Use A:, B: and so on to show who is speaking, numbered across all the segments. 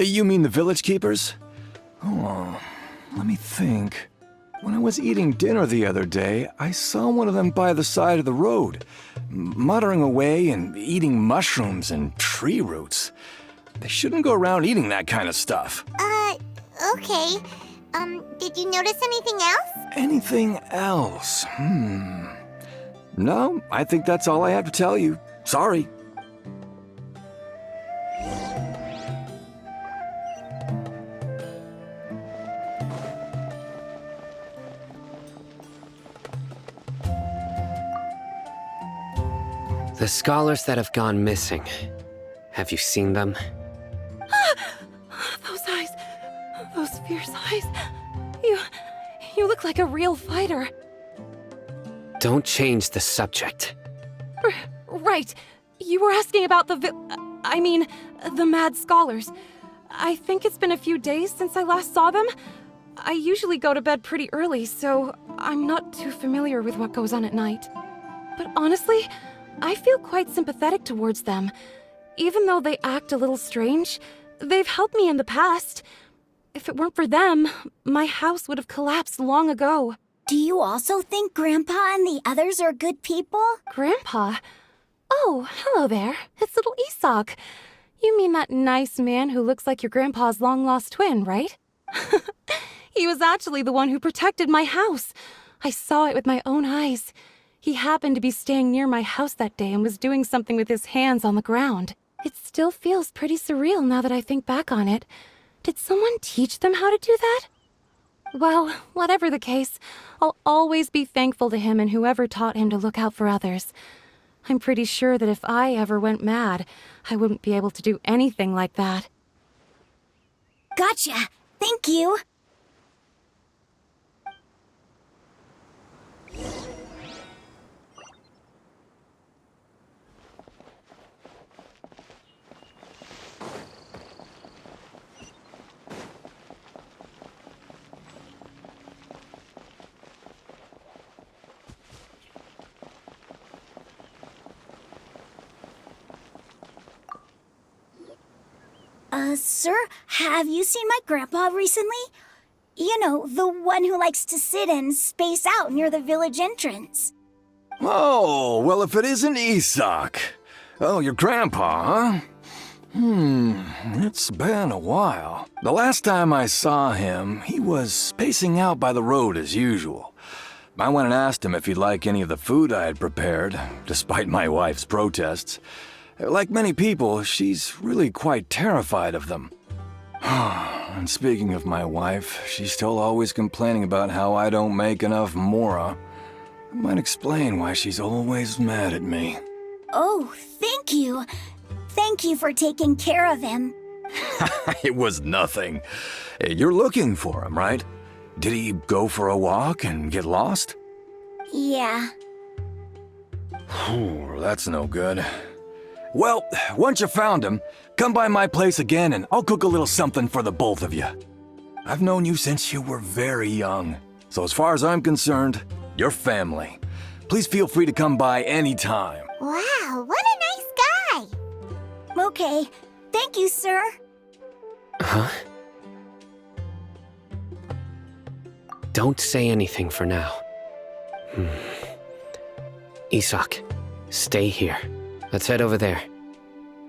A: You mean the village keepers? Oh, let me think. When I was eating dinner the other day, I saw one of them by the side of the road, muttering away and eating mushrooms and tree roots. They shouldn't go around eating that kind of stuff.
B: Okay. Did you notice anything else?
A: Anything else? No, I think that's all I have to tell you. Sorry.
C: The scholars that have gone missing. Have you seen them?
D: Those eyes. Those fierce eyes. You look like a real fighter.
C: Don't change the subject.
D: Right. You were asking about the mad scholars. I think it's been a few days since I last saw them. I usually go to bed pretty early, so I'm not too familiar with what goes on at night. But honestly, I feel quite sympathetic towards them. Even though they act a little strange, they've helped me in the past. If it weren't for them, my house would have collapsed long ago.
B: Do you also think Grandpa and the others are good people?
D: Grandpa? Oh, hello there. It's little Isak. You mean that nice man who looks like your grandpa's long-lost twin, right? He was actually the one who protected my house. I saw it with my own eyes. He happened to be staying near my house that day and was doing something with his hands on the ground. It still feels pretty surreal now that I think back on it. Did someone teach them how to do that? Well, whatever the case, I'll always be thankful to him and whoever taught him to look out for others. I'm pretty sure that if I ever went mad, I wouldn't be able to do anything like that.
B: Gotcha. Thank you. Sir, have you seen my grandpa recently? You know, the one who likes to sit and space out near the village entrance.
A: Oh, well, if it isn't Isak. Oh, your grandpa, huh? It's been a while. The last time I saw him, he was spacing out by the road as usual. I went and asked him if he'd like any of the food I had prepared, despite my wife's protests. Like many people, she's really quite terrified of them. And speaking of my wife, she's still always complaining about how I don't make enough mora. It might explain why she's always mad at me.
B: Oh, thank you. Thank you for taking care of him.
A: It was nothing. You're looking for him, right? Did he go for a walk and get lost?
B: Yeah.
A: That's no good. Well, once you found him, come by my place again and I'll cook a little something for the both of you. I've known you since you were very young, so as far as I'm concerned, you're family. Please feel free to come by anytime.
B: Wow, what a nice guy! Okay, thank you, sir.
C: Huh? Don't say anything for now. Isak, stay here. Let's head over there.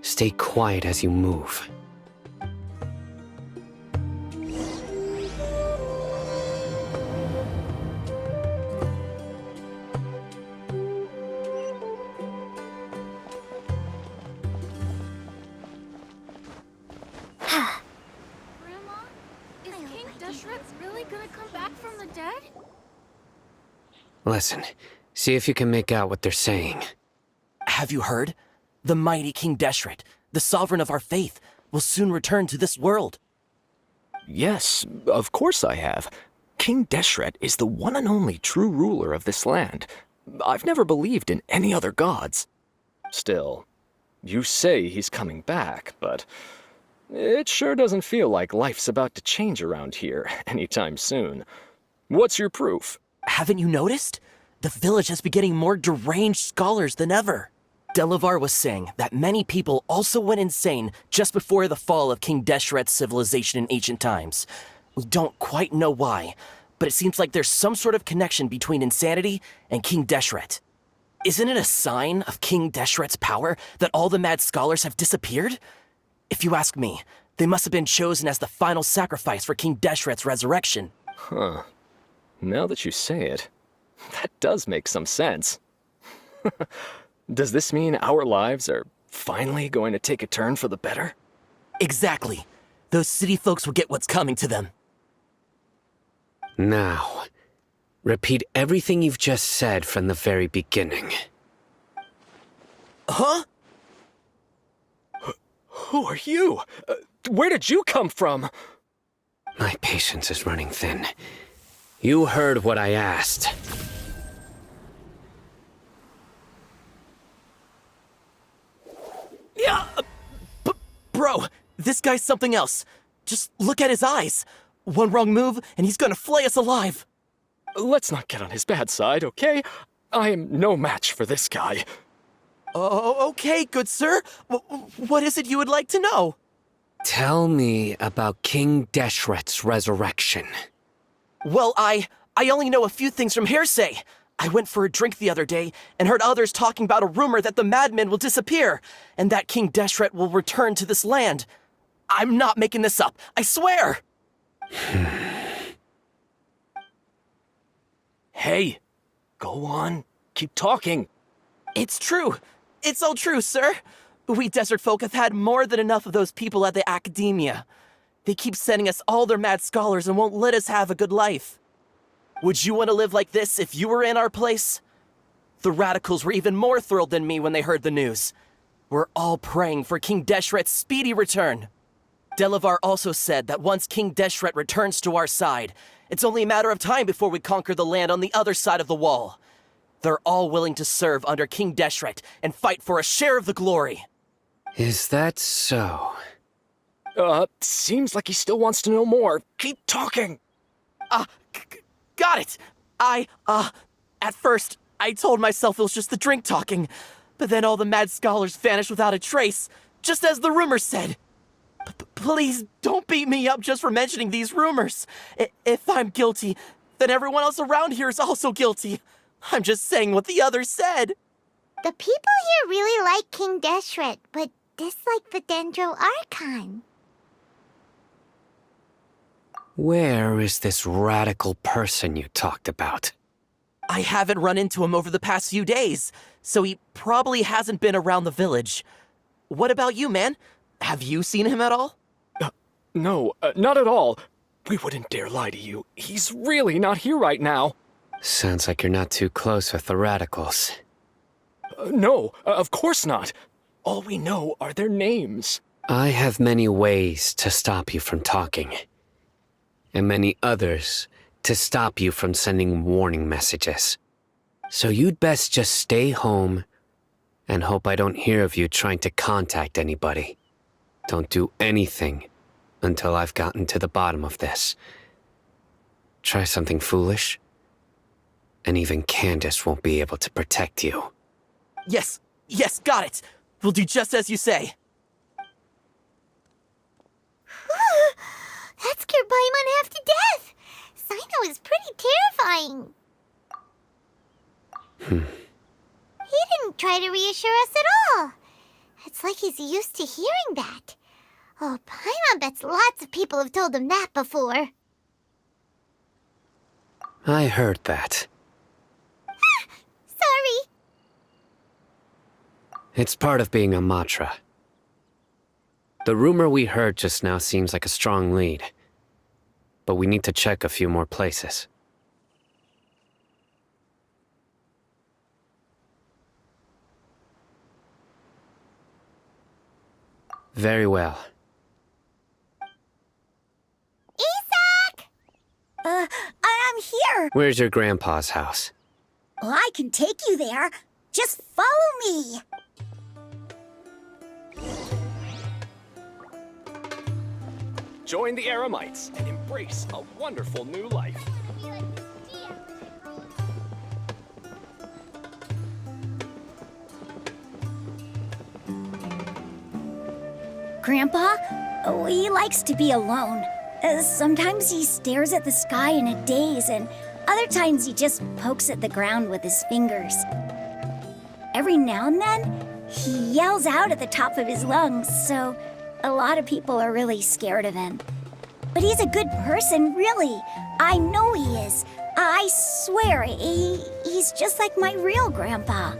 C: Stay quiet as you move.
E: Grandma, is King Deshret really gonna come back from the dead?
C: Listen, see if you can make out what they're saying.
F: Have you heard? The mighty King Deshret, the sovereign of our faith, will soon return to this world.
G: Yes, of course I have. King Deshret is the one and only true ruler of this land. I've never believed in any other gods. Still, you say he's coming back, but it sure doesn't feel like life's about to change around here anytime soon. What's your proof?
F: Haven't you noticed? The village has been getting more deranged scholars than ever. Delavar was saying that many people also went insane just before the fall of King Deshret's civilization in ancient times. We don't quite know why, but it seems like there's some sort of connection between insanity and King Deshret. Isn't it a sign of King Deshret's power that all the mad scholars have disappeared? If you ask me, they must have been chosen as the final sacrifice for King Deshret's resurrection.
G: Huh. Now that you say it, that does make some sense. Does this mean our lives are finally going to take a turn for the better?
F: Exactly. Those city folks will get what's coming to them.
C: Now, repeat everything you've just said from the very beginning.
F: Huh?
G: Who are you? Where did you come from?
C: My patience is running thin. You heard what I asked.
F: Yeah, bro, this guy's something else. Just look at his eyes. One wrong move, and he's gonna flay us alive.
G: Let's not get on his bad side, okay? I am no match for this guy.
F: Oh, okay, good sir. What is it you would like to know?
C: Tell me about King Deshret's resurrection.
F: Well, I only know a few things from hearsay. I went for a drink the other day and heard others talking about a rumor that the madmen will disappear and that King Deshret will return to this land. I'm not making this up, I swear!
G: Hey, go on. Keep talking.
F: It's true. It's all true, sir. We desert folk have had more than enough of those people at the academia. They keep sending us all their mad scholars and won't let us have a good life. Would you want to live like this if you were in our place? The radicals were even more thrilled than me when they heard the news. We're all praying for King Deshret's speedy return. Delavar also said that once King Deshret returns to our side, it's only a matter of time before we conquer the land on the other side of the wall. They're all willing to serve under King Deshret and fight for a share of the glory.
C: Is that so?
G: Seems like he still wants to know more. Keep talking.
F: Got it! At first, I told myself it was just the drink talking, but then all the mad scholars vanished without a trace, just as the rumors said. Please don't beat me up just for mentioning these rumors. If I'm guilty, then everyone else around here is also guilty. I'm just saying what the others said.
H: The people here really like King Deshret, but dislike the Dendro Archon.
C: Where is this radical person you talked about?
F: I haven't run into him over the past few days, so he probably hasn't been around the village. What about you, man? Have you seen him at all?
G: No, not at all. We wouldn't dare lie to you. He's really not here right now.
C: Sounds like you're not too close with the radicals.
G: No, of course not. All we know are their names.
C: I have many ways to stop you from talking, and many others to stop you from sending warning messages. So you'd best just stay home and hope I don't hear of you trying to contact anybody. Don't do anything until I've gotten to the bottom of this. Try something foolish, and even Candace won't be able to protect you.
F: Yes, got it. We'll do just as you say.
H: That scared Paimon half to death. Sino is pretty terrifying. He didn't try to reassure us at all. It's like he's used to hearing that. Oh, Paimon bets lots of people have told him that before.
C: I heard that.
H: Sorry.
C: It's part of being a Matra. The rumor we heard just now seems like a strong lead, but we need to check a few more places. Very well.
H: Isak!
B: I'm here.
C: Where's your grandpa's house?
B: Well, I can take you there. Just follow me.
G: Join the Eremites and embrace a wonderful new life.
B: Grandpa, oh, he likes to be alone. Sometimes he stares at the sky in a daze, and other times he just pokes at the ground with his fingers. Every now and then, he yells out at the top of his lungs, so a lot of people are really scared of him. But he's a good person, really. I know he is. I swear, he's just like my real grandpa.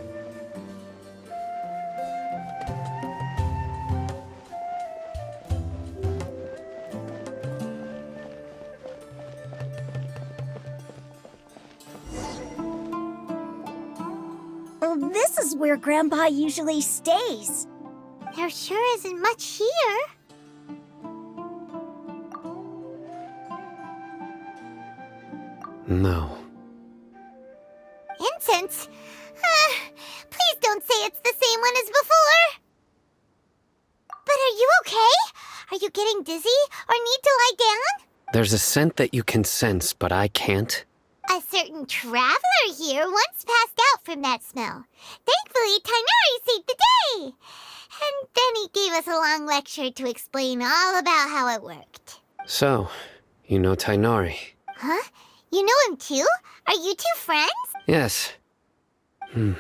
B: Well, this is where Grandpa usually stays.
H: There sure isn't much here.
C: No.
H: Incense? Please don't say it's the same one as before. But are you okay? Are you getting dizzy or need to lie down?
C: There's a scent that you can sense, but I can't.
H: A certain traveler here once passed out from that smell. Thankfully, Tainari saved the day. And then he gave us a long lecture to explain all about how it worked.
C: So, you know Tainari?
H: Huh? You know him too? Are you two friends?
C: Yes. Now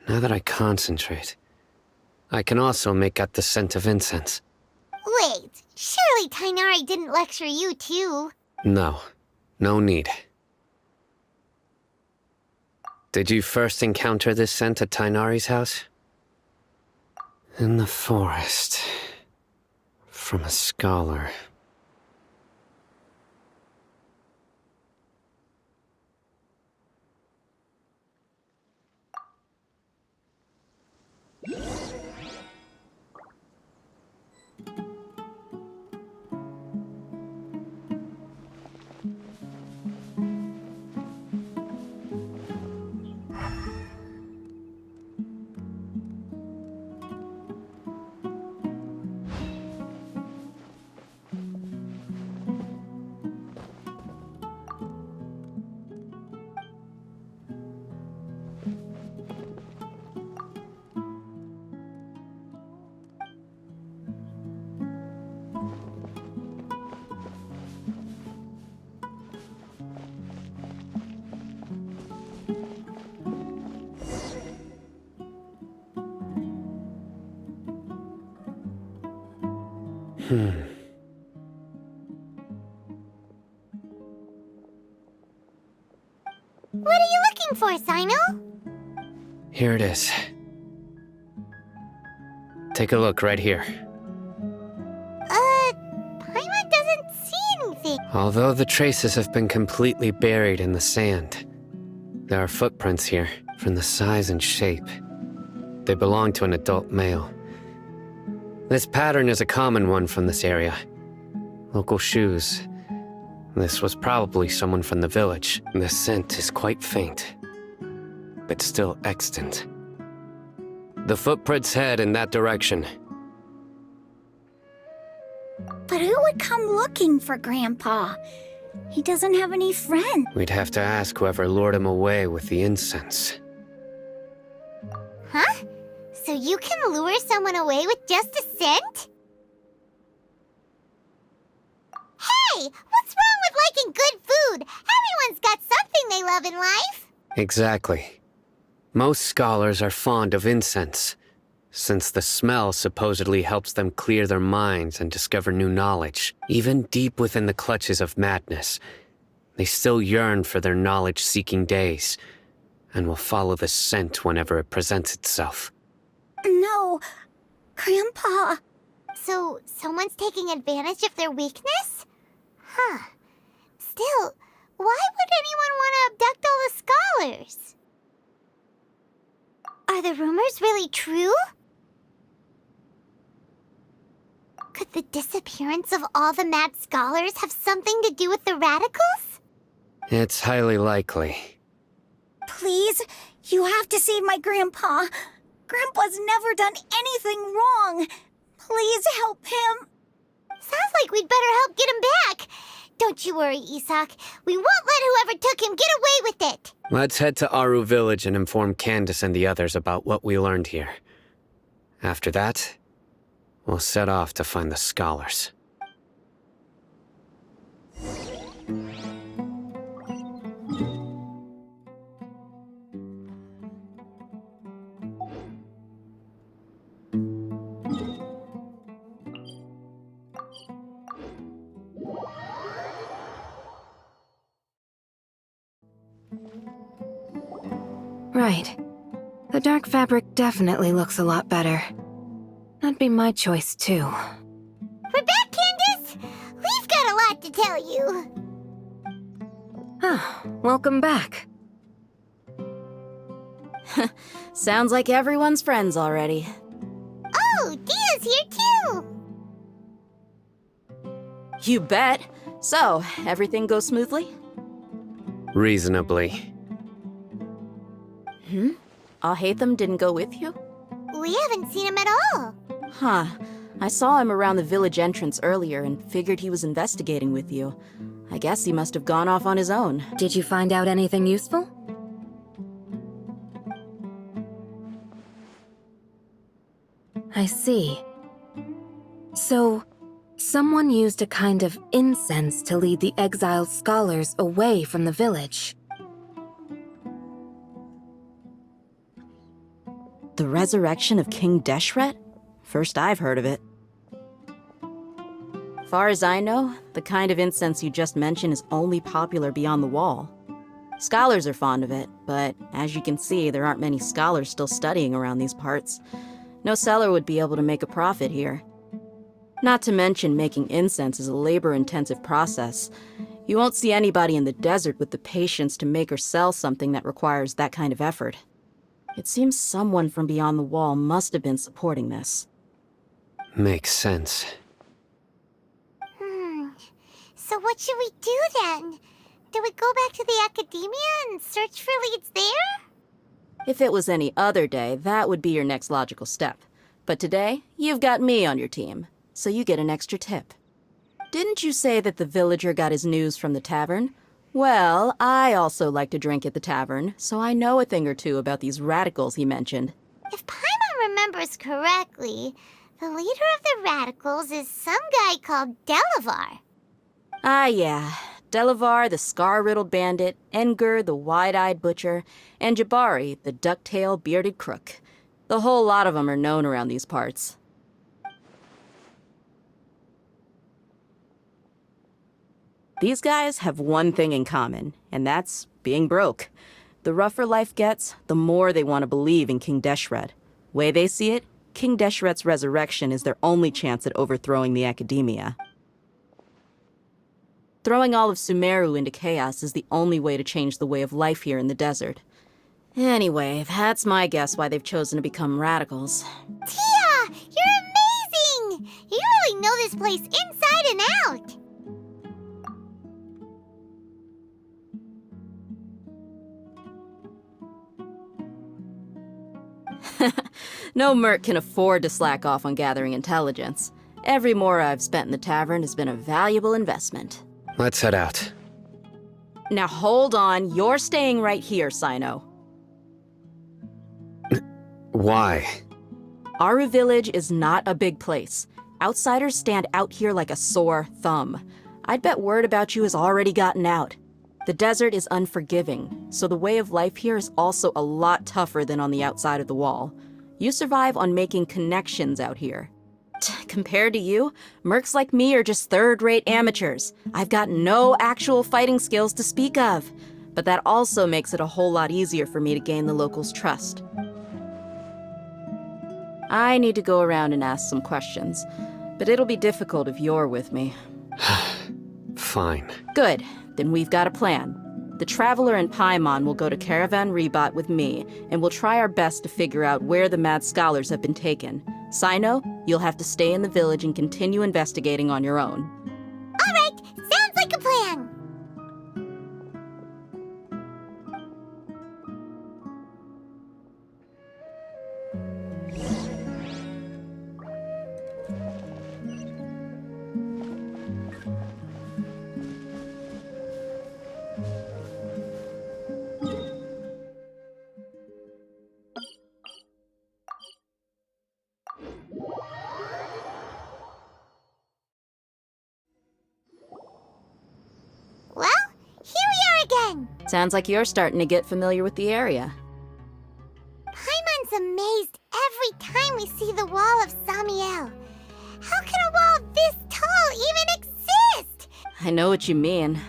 C: that I concentrate, I can also make out the scent of incense.
H: Wait, surely Tainari didn't lecture you too.
C: No. No need. Did you first encounter this scent at Tainari's house? In the forest. From a scholar.
H: What are you looking for, Sino?
C: Here it is. Take a look right here.
H: Paimon doesn't see anything.
C: Although the traces have been completely buried in the sand, there are footprints here, from the size and shape. They belong to an adult male. This pattern is a common one from this area. Local shoes. This was probably someone from the village. The scent is quite faint, but still extant. The footprints head in that direction.
B: But who would come looking for Grandpa? He doesn't have any friends.
C: We'd have to ask whoever lured him away with the incense.
H: Huh? So you can lure someone away with just a scent? Hey! What's wrong with liking good food? Everyone's got something they love in life.
C: Exactly. Most scholars are fond of incense, since the smell supposedly helps them clear their minds and discover new knowledge. Even deep within the clutches of madness, they still yearn for their knowledge-seeking days, and will follow the scent whenever it presents itself.
B: No, Grandpa.
H: So, someone's taking advantage of their weakness? Huh. Still, why would anyone want to abduct all the scholars? Are the rumors really true? Could the disappearance of all the mad scholars have something to do with the radicals?
C: It's highly likely.
B: Please, you have to save my Grandpa. Grandpa's never done anything wrong. Please help him.
H: Sounds like we'd better help get him back. Don't you worry, Isak. We won't let whoever took him get away with it.
C: Let's head to Aru Village and inform Candace and the others about what we learned here. After that, we'll set off to find the scholars.
D: Right. The dark fabric definitely looks a lot better. That'd be my choice, too.
H: We're back, Candace! We've got a lot to tell you.
D: Ah, welcome back.
I: Sounds like everyone's friends already.
H: Oh, Dia's here too!
I: You bet. So, everything goes smoothly?
C: Reasonably.
I: Alhaitham didn't go with you?
H: We haven't seen him at all.
I: Huh. I saw him around the village entrance earlier and figured he was investigating with you. I guess he must have gone off on his own.
D: Did you find out anything useful? I see. So, someone used a kind of incense to lead the exiled scholars away from the village.
I: The resurrection of King Deshret? First I've heard of it. Far as I know, the kind of incense you just mentioned is only popular beyond the wall. Scholars are fond of it, but as you can see, there aren't many scholars still studying around these parts. No seller would be able to make a profit here. Not to mention, making incense is a labor-intensive process. You won't see anybody in the desert with the patience to make or sell something that requires that kind of effort. It seems someone from beyond the wall must have been supporting this.
C: Makes sense.
H: So what should we do then? Do we go back to the academia and search for leads there?
I: If it was any other day, that would be your next logical step. But today, you've got me on your team, so you get an extra tip. Didn't you say that the villager got his news from the tavern? Well, I also like to drink at the tavern, so I know a thing or two about these radicals he mentioned.
H: If Paimon remembers correctly, the leader of the radicals is some guy called Delavar.
I: Ah, yeah. Delavar, the scar-riddled bandit, Engur, the wide-eyed butcher, and Jabari, the duck-tailed bearded crook. The whole lot of them are known around these parts. These guys have one thing in common, and that's being broke. The rougher life gets, the more they want to believe in King Deshret. Way they see it, King Deshret's resurrection is their only chance at overthrowing the academia. Throwing all of Sumeru into chaos is the only way to change the way of life here in the desert. Anyway, that's my guess why they've chosen to become radicals.
H: Tia! You're amazing! You really know this place inside and out!
I: No merc can afford to slack off on gathering intelligence. Every mora I've spent in the tavern has been a valuable investment.
C: Let's head out.
I: Now hold on, you're staying right here, Sino.
C: Why?
I: Aru Village is not a big place. Outsiders stand out here like a sore thumb. I'd bet word about you has already gotten out. The desert is unforgiving, so the way of life here is also a lot tougher than on the outside of the wall. You survive on making connections out here. Compared to you, mercs like me are just third-rate amateurs. I've got no actual fighting skills to speak of. But that also makes it a whole lot easier for me to gain the locals' trust. I need to go around and ask some questions, but it'll be difficult if you're with me.
C: Fine.
I: Good, then we've got a plan. The Traveler and Paimon will go to Caravan Rebat with me, and we'll try our best to figure out where the mad scholars have been taken. Sino, you'll have to stay in the village and continue investigating on your own.
H: All right, sounds like a plan. fun.
I: Sounds like you're starting to get familiar with the area.
H: Paimon's amazed every time we see the wall of Samiel. How can a wall this tall even exist?
I: I know what you mean.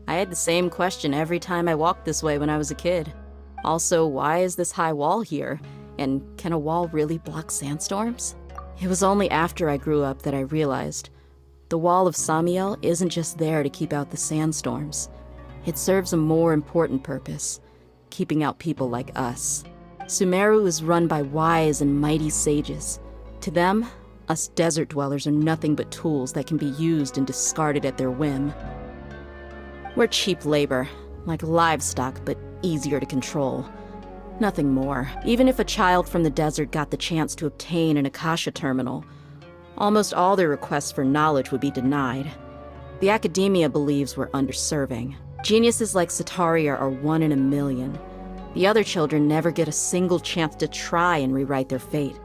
I: I had the same question every time I walked this way when I was a kid. Also, why is this high wall here? And can a wall really block sandstorms? It was only after I grew up that I realized the wall of Samiel isn't just there to keep out the sandstorms. It serves a more important purpose, keeping out people like us. Sumeru is run by wise and mighty sages. To them, us desert dwellers are nothing but tools that can be used and discarded at their whim. We're cheap labor, like livestock, but easier to control. Nothing more. Even if a child from the desert got the chance to obtain an Akasha terminal, almost all their requests for knowledge would be denied. The academia believes we're underserving. Geniuses like Sataria are 1 in a million. The other children never get a single chance to try and rewrite their fate,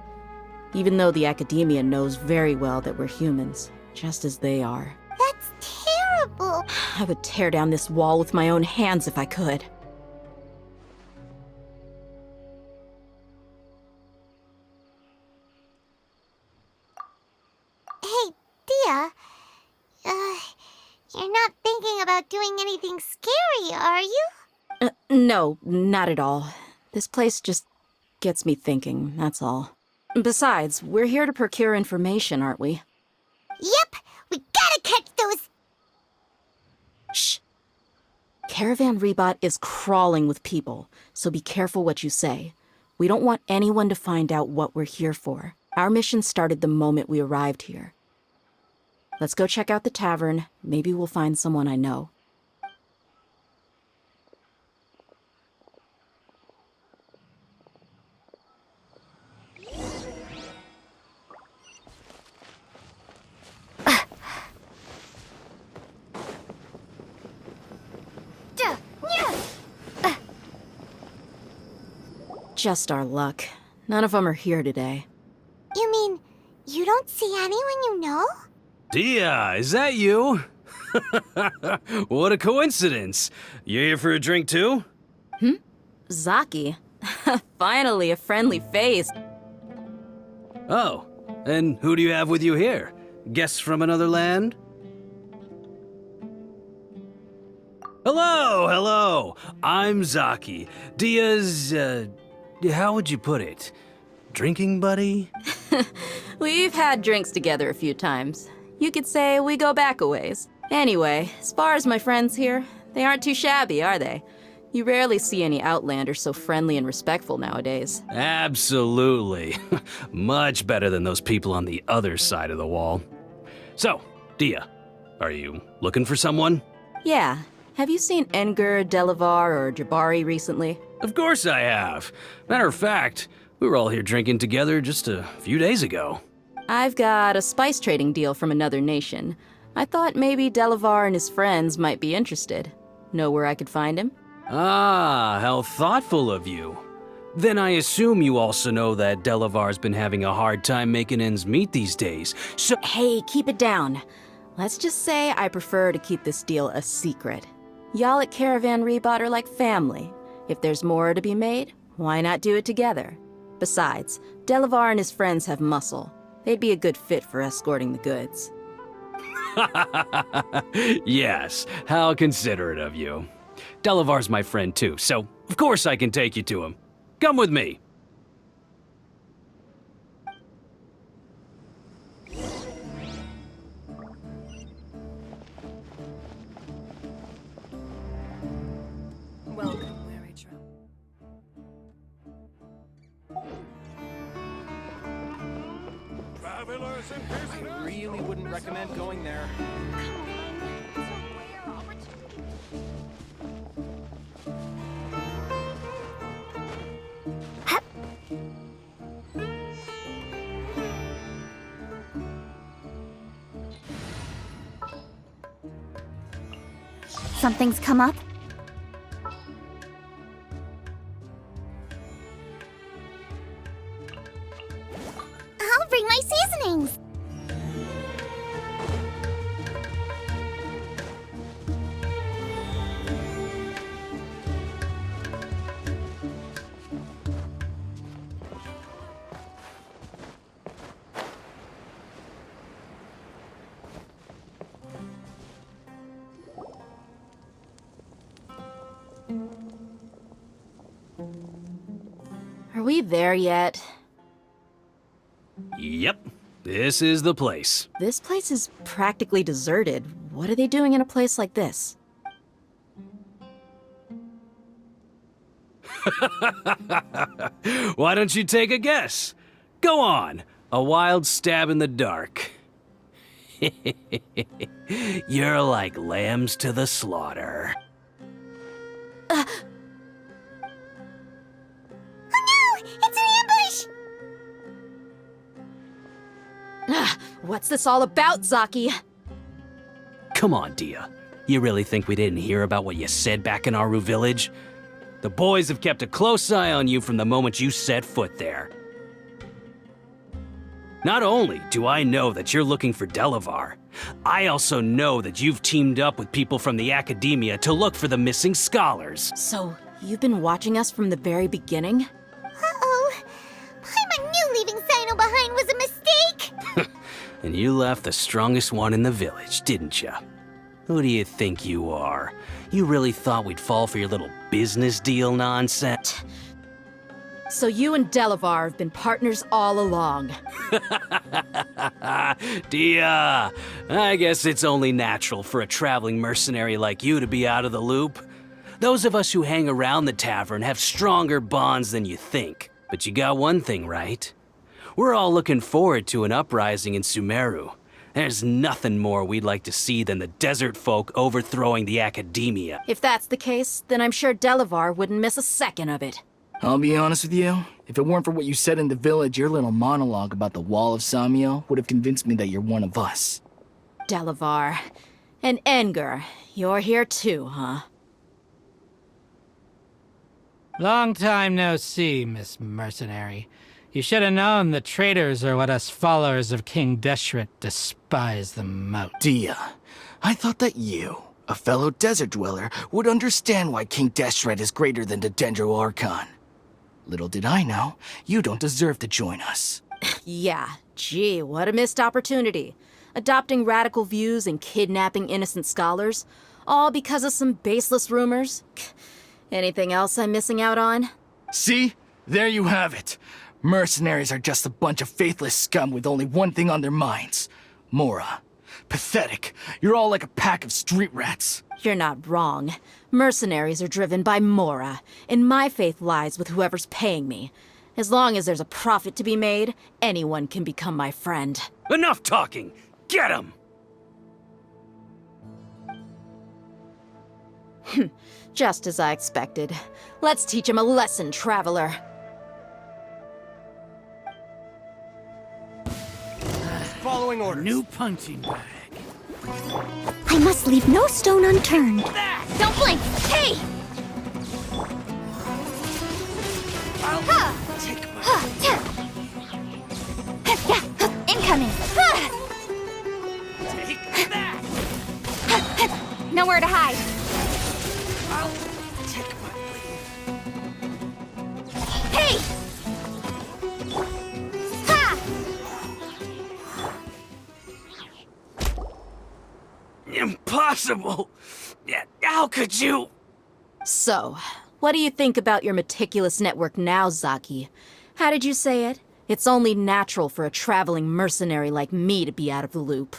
I: even though the academia knows very well that we're humans, just as they are.
H: That's terrible.
I: I would tear down this wall with my own hands if I could.
H: Hey, Dia. You're not thinking about doing anything scary, are you?
I: No, not at all. This place just gets me thinking, that's all. Besides, we're here to procure information, aren't we?
H: Yep, we gotta catch those.
I: Shh. Caravan Rebot is crawling with people, so be careful what you say. We don't want anyone to find out what we're here for. Our mission started the moment we arrived here. Let's go check out the tavern. Maybe we'll find someone I know. Just our luck. None of them are here today.
H: You mean, you don't see anyone you know?
J: Dia, is that you? What a coincidence. You here for a drink too?
I: Zaki. Finally, a friendly face.
J: Oh, and who do you have with you here? Guests from another land? Hello, hello. I'm Zaki. Dia's, how would you put it? Drinking buddy?
I: We've had drinks together a few times. You could say we go back a ways. Anyway, as far as my friends here, they aren't too shabby, are they? You rarely see any Outlanders so friendly and respectful nowadays.
J: Absolutely. Much better than those people on the other side of the wall. So, Dia, are you looking for someone?
I: Yeah. Have you seen Enger, Delavar, or Jabari recently?
J: Of course I have. Matter of fact, we were all here drinking together just a few days ago.
I: I've got a spice trading deal from another nation. I thought maybe Delavar and his friends might be interested. Know where I could find him?
J: Ah, how thoughtful of you. Then I assume you also know that Delavar's been having a hard time making ends meet these days, so—
I: Hey, keep it down. Let's just say I prefer to keep this deal a secret. Y'all at Caravan Rebot are like family. If there's more to be made, why not do it together? Besides, Delavar and his friends have muscle. They'd be a good fit for escorting the goods.
J: Yes, how considerate of you. Delavar's my friend too, so of course I can take you to him. Come with me.
E: Welcome, weary traveler.
F: I really wouldn't recommend going there.
B: Something's come up?
H: I'll bring my seasonings.
I: Are we there yet?
J: Yep, this is the place.
I: This place is practically deserted. What are they doing in a place like this?
J: Why don't you take a guess? Go on, a wild stab in the dark. You're like lambs to the slaughter.
H: Oh no! It's an ambush!
I: What's this all about, Zaki?
J: Come on, Dia. You really think we didn't hear about what you said back in Aru village? The boys have kept a close eye on you from the moment you set foot there. Not only do I know that you're looking for Delavar, I also know that you've teamed up with people from the Academia to look for the missing scholars.
I: So, you've been watching us from the very beginning?
H: Uh-oh. Paimon knew leaving Sino behind was a mistake!
J: And you left the strongest one in the village, didn't you? Who do you think you are? You really thought we'd fall for your little business deal nonsense?
I: So you and Delavar have been partners all along.
J: Dia, I guess it's only natural for a traveling mercenary like you to be out of the loop. Those of us who hang around the tavern have stronger bonds than you think. But you got one thing right. We're all looking forward to an uprising in Sumeru. There's nothing more we'd like to see than the desert folk overthrowing the Academia.
I: If that's the case, then I'm sure Delavar wouldn't miss a second of it.
K: I'll be honest with you. If it weren't for what you said in the village, your little monologue about the Wall of Samiel would have convinced me that you're one of us.
I: Delavar. And Enger, you're here too, huh?
L: Long time no see, Miss Mercenary. You should have known the traitors are what us followers of King Deshret despise the most.
K: Dia, I thought that you, a fellow desert dweller, would understand why King Deshret is greater than the Dendro Archon. Little did I know, you don't deserve to join us.
I: Yeah, gee, what a missed opportunity. Adopting radical views and kidnapping innocent scholars, all because of some baseless rumors. Anything else I'm missing out on?
K: See? There you have it. Mercenaries are just a bunch of faithless scum with only one thing on their minds. Mora. Pathetic. You're all like a pack of street rats.
I: You're not wrong. Mercenaries are driven by Mora, and my faith lies with whoever's paying me. As long as there's a profit to be made, anyone can become my friend.
J: Enough talking! Get him!
I: Just as I expected. Let's teach him a lesson, traveler.
F: Following orders.
L: New punching bag.
B: I must leave no stone unturned.
E: Don't blink! Hey!
B: Incoming.
F: Take that!
E: Nowhere to hide.
F: I'll take my leave.
E: Hey! Ha!
J: Impossible! How could you?
I: So, what do you think about your meticulous network now, Zaki? How did you say it? It's only natural for a traveling mercenary like me to be out of the loop.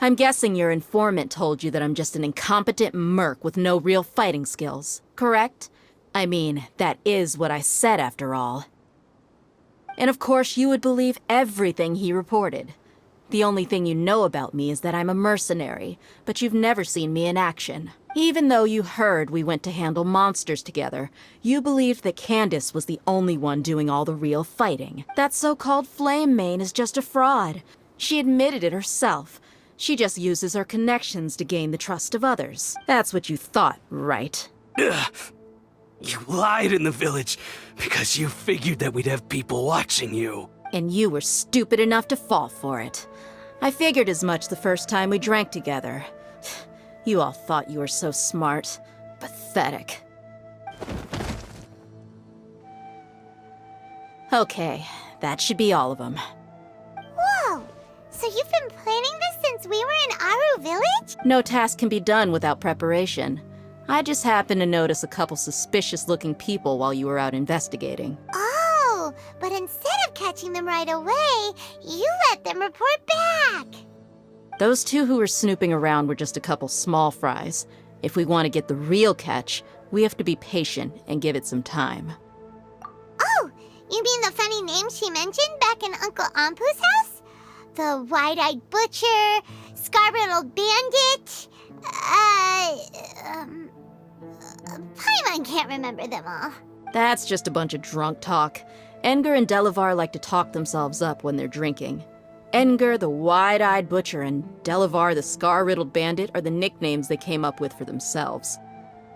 I: I'm guessing your informant told you that I'm just an incompetent merc with no real fighting skills, correct? I mean, that is what I said after all. And of course you would believe everything he reported. The only thing you know about me is that I'm a mercenary, but you've never seen me in action. Even though you heard we went to handle monsters together, you believed that Candace was the only one doing all the real fighting. That so-called Flame Mane is just a fraud. She admitted it herself. She just uses her connections to gain the trust of others. That's what you thought, right?
J: Ugh. You lied in the village because you figured that we'd have people watching you.
I: And you were stupid enough to fall for it. I figured as much the first time we drank together. You all thought you were so smart. Pathetic. Okay, that should be all of them.
H: Whoa! So you've been planning this since we were in Aru Village?
I: No task can be done without preparation. I just happened to notice a couple suspicious-looking people while you were out investigating.
H: Oh, but instead of catching them right away, you let them report back.
I: Those two who were snooping around were just a couple small fries. If we want to get the real catch, we have to be patient and give it some time.
H: Oh, you mean the funny name she mentioned back in Uncle Ampu's house? The wide-eyed butcher, scar-riddled bandit, Paimon can't remember them all.
I: That's just a bunch of drunk talk. Edgar and Delavar like to talk themselves up when they're drinking. Edgar, the wide-eyed butcher, and Delavar, the scar-riddled bandit, are the nicknames they came up with for themselves.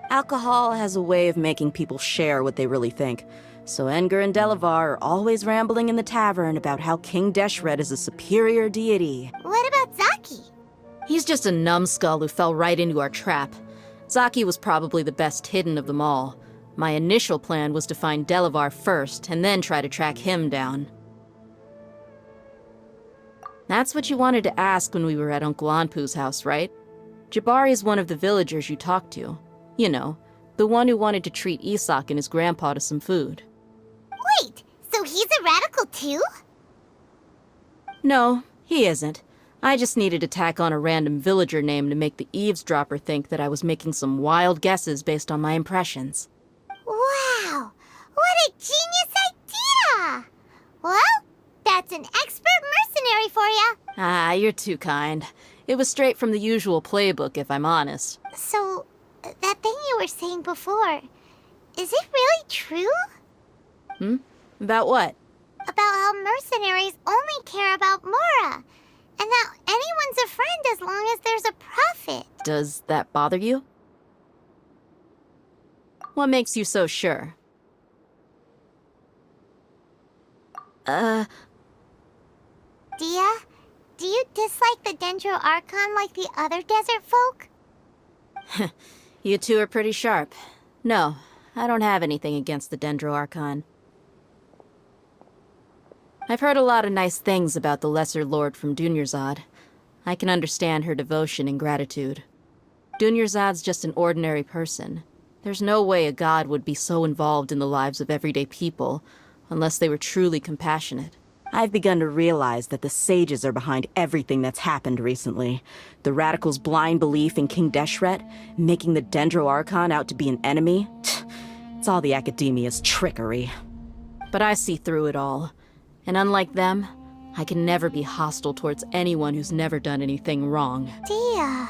I: Alcohol has a way of making people share what they really think, so Edgar and Delavar are always rambling in the tavern about how King Deshret is a superior deity.
H: What about Zaki?
I: He's just a numbskull who fell right into our trap. Zaki was probably the best hidden of them all. My initial plan was to find Delavar first, and then try to track him down. That's what you wanted to ask when we were at Uncle Anpu's house, right? Jabari is one of the villagers you talked to. You know, the one who wanted to treat Isak and his grandpa to some food.
H: Wait, so he's a radical too?
I: No, he isn't. I just needed to tack on a random villager name to make the eavesdropper think that I was making some wild guesses based on my impressions.
H: Wow, what a genius idea! Well, that's an expert mercenary for you.
I: Ah, you're too kind. It was straight from the usual playbook, if I'm honest.
H: So, that thing you were saying before, is it really true?
I: About what?
H: About how mercenaries only care about Mora, and that anyone's a friend as long as there's a profit.
I: Does that bother you? What makes you so sure?
H: Dia, do you dislike the Dendro Archon like the other desert folk?
I: You two are pretty sharp. No, I don't have anything against the Dendro Archon. I've heard a lot of nice things about the Lesser Lord from Dunyarzad. I can understand her devotion and gratitude. Dunyarzad's just an ordinary person. There's no way a god would be so involved in the lives of everyday people, unless they were truly compassionate.
M: I've begun to realize that the sages are behind everything that's happened recently. The radicals' blind belief in King Deshret, making the Dendro Archon out to be an enemy. It's all the academia's trickery.
I: But I see through it all. And unlike them, I can never be hostile towards anyone who's never done anything wrong.
H: Dia.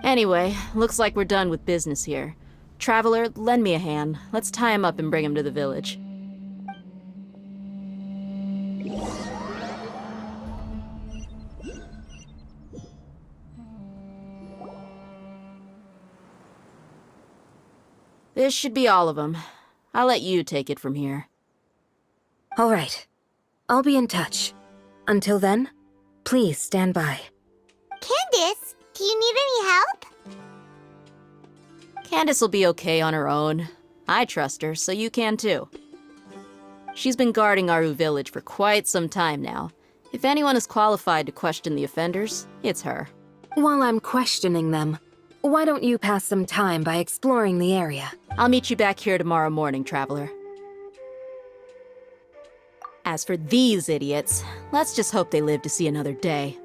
I: Anyway, looks like we're done with business here. Traveler, lend me a hand. Let's tie him up and bring him to the village. This should be all of them. I'll let you take it from here.
N: All right. I'll be in touch. Until then, please stand by.
H: Candace, do you need any help?
I: Candace will be okay on her own. I trust her, so you can too. She's been guarding Aru village for quite some time now. If anyone is qualified to question the offenders, it's her.
N: While I'm questioning them, why don't you pass some time by exploring the area?
I: I'll meet you back here tomorrow morning, Traveler. As for these idiots, let's just hope they live to see another day.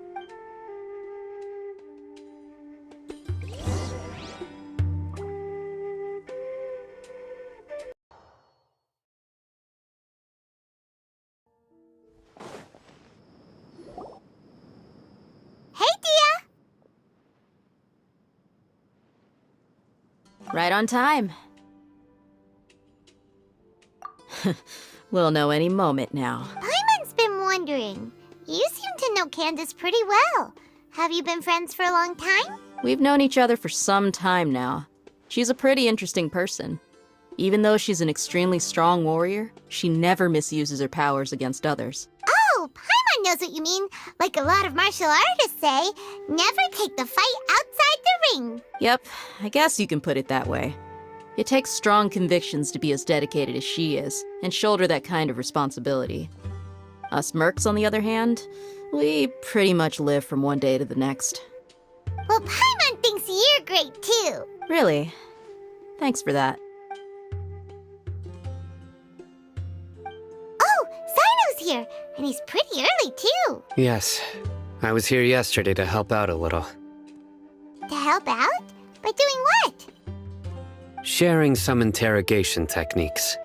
H: Hey, Dia!
I: Right on time. We'll know any moment now.
H: Paimon's been wondering. You seem to know Candace pretty well. Have you been friends for a long time?
I: We've known each other for some time now. She's a pretty interesting person. Even though she's an extremely strong warrior, she never misuses her powers against others.
H: Oh, Paimon knows what you mean. Like a lot of martial artists say, never take the fight outside the ring.
I: Yep, I guess you can put it that way. It takes strong convictions to be as dedicated as she is, and shoulder that kind of responsibility. Us mercs, on the other hand, we pretty much live from one day to the next.
H: Well, Paimon thinks you're great too.
I: Really? Thanks for that.
H: Oh, Sino's here, and he's pretty early, too.
C: Yes, I was here yesterday to help out a little.
H: To help out? By doing what?
C: Sharing some interrogation techniques.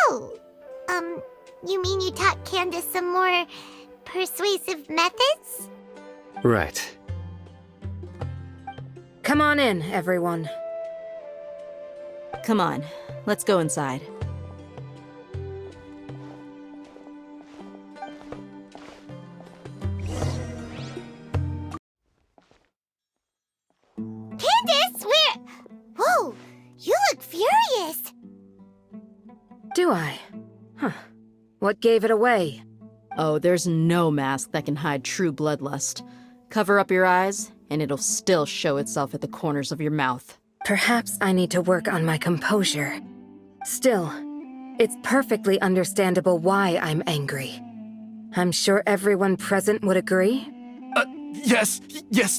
H: Oh, you mean you taught Candace some more persuasive methods?
C: Right.
N: Come on in, everyone.
I: Come on, let's go inside.
H: Candace, where? Whoa, you look furious.
N: Do I? Huh. What gave it away?
I: Oh, there's no mask that can hide true bloodlust. Cover up your eyes, and it'll still show itself at the corners of your mouth.
N: Perhaps I need to work on my composure. Still, it's perfectly understandable why I'm angry. I'm sure everyone present would agree.
K: Yes,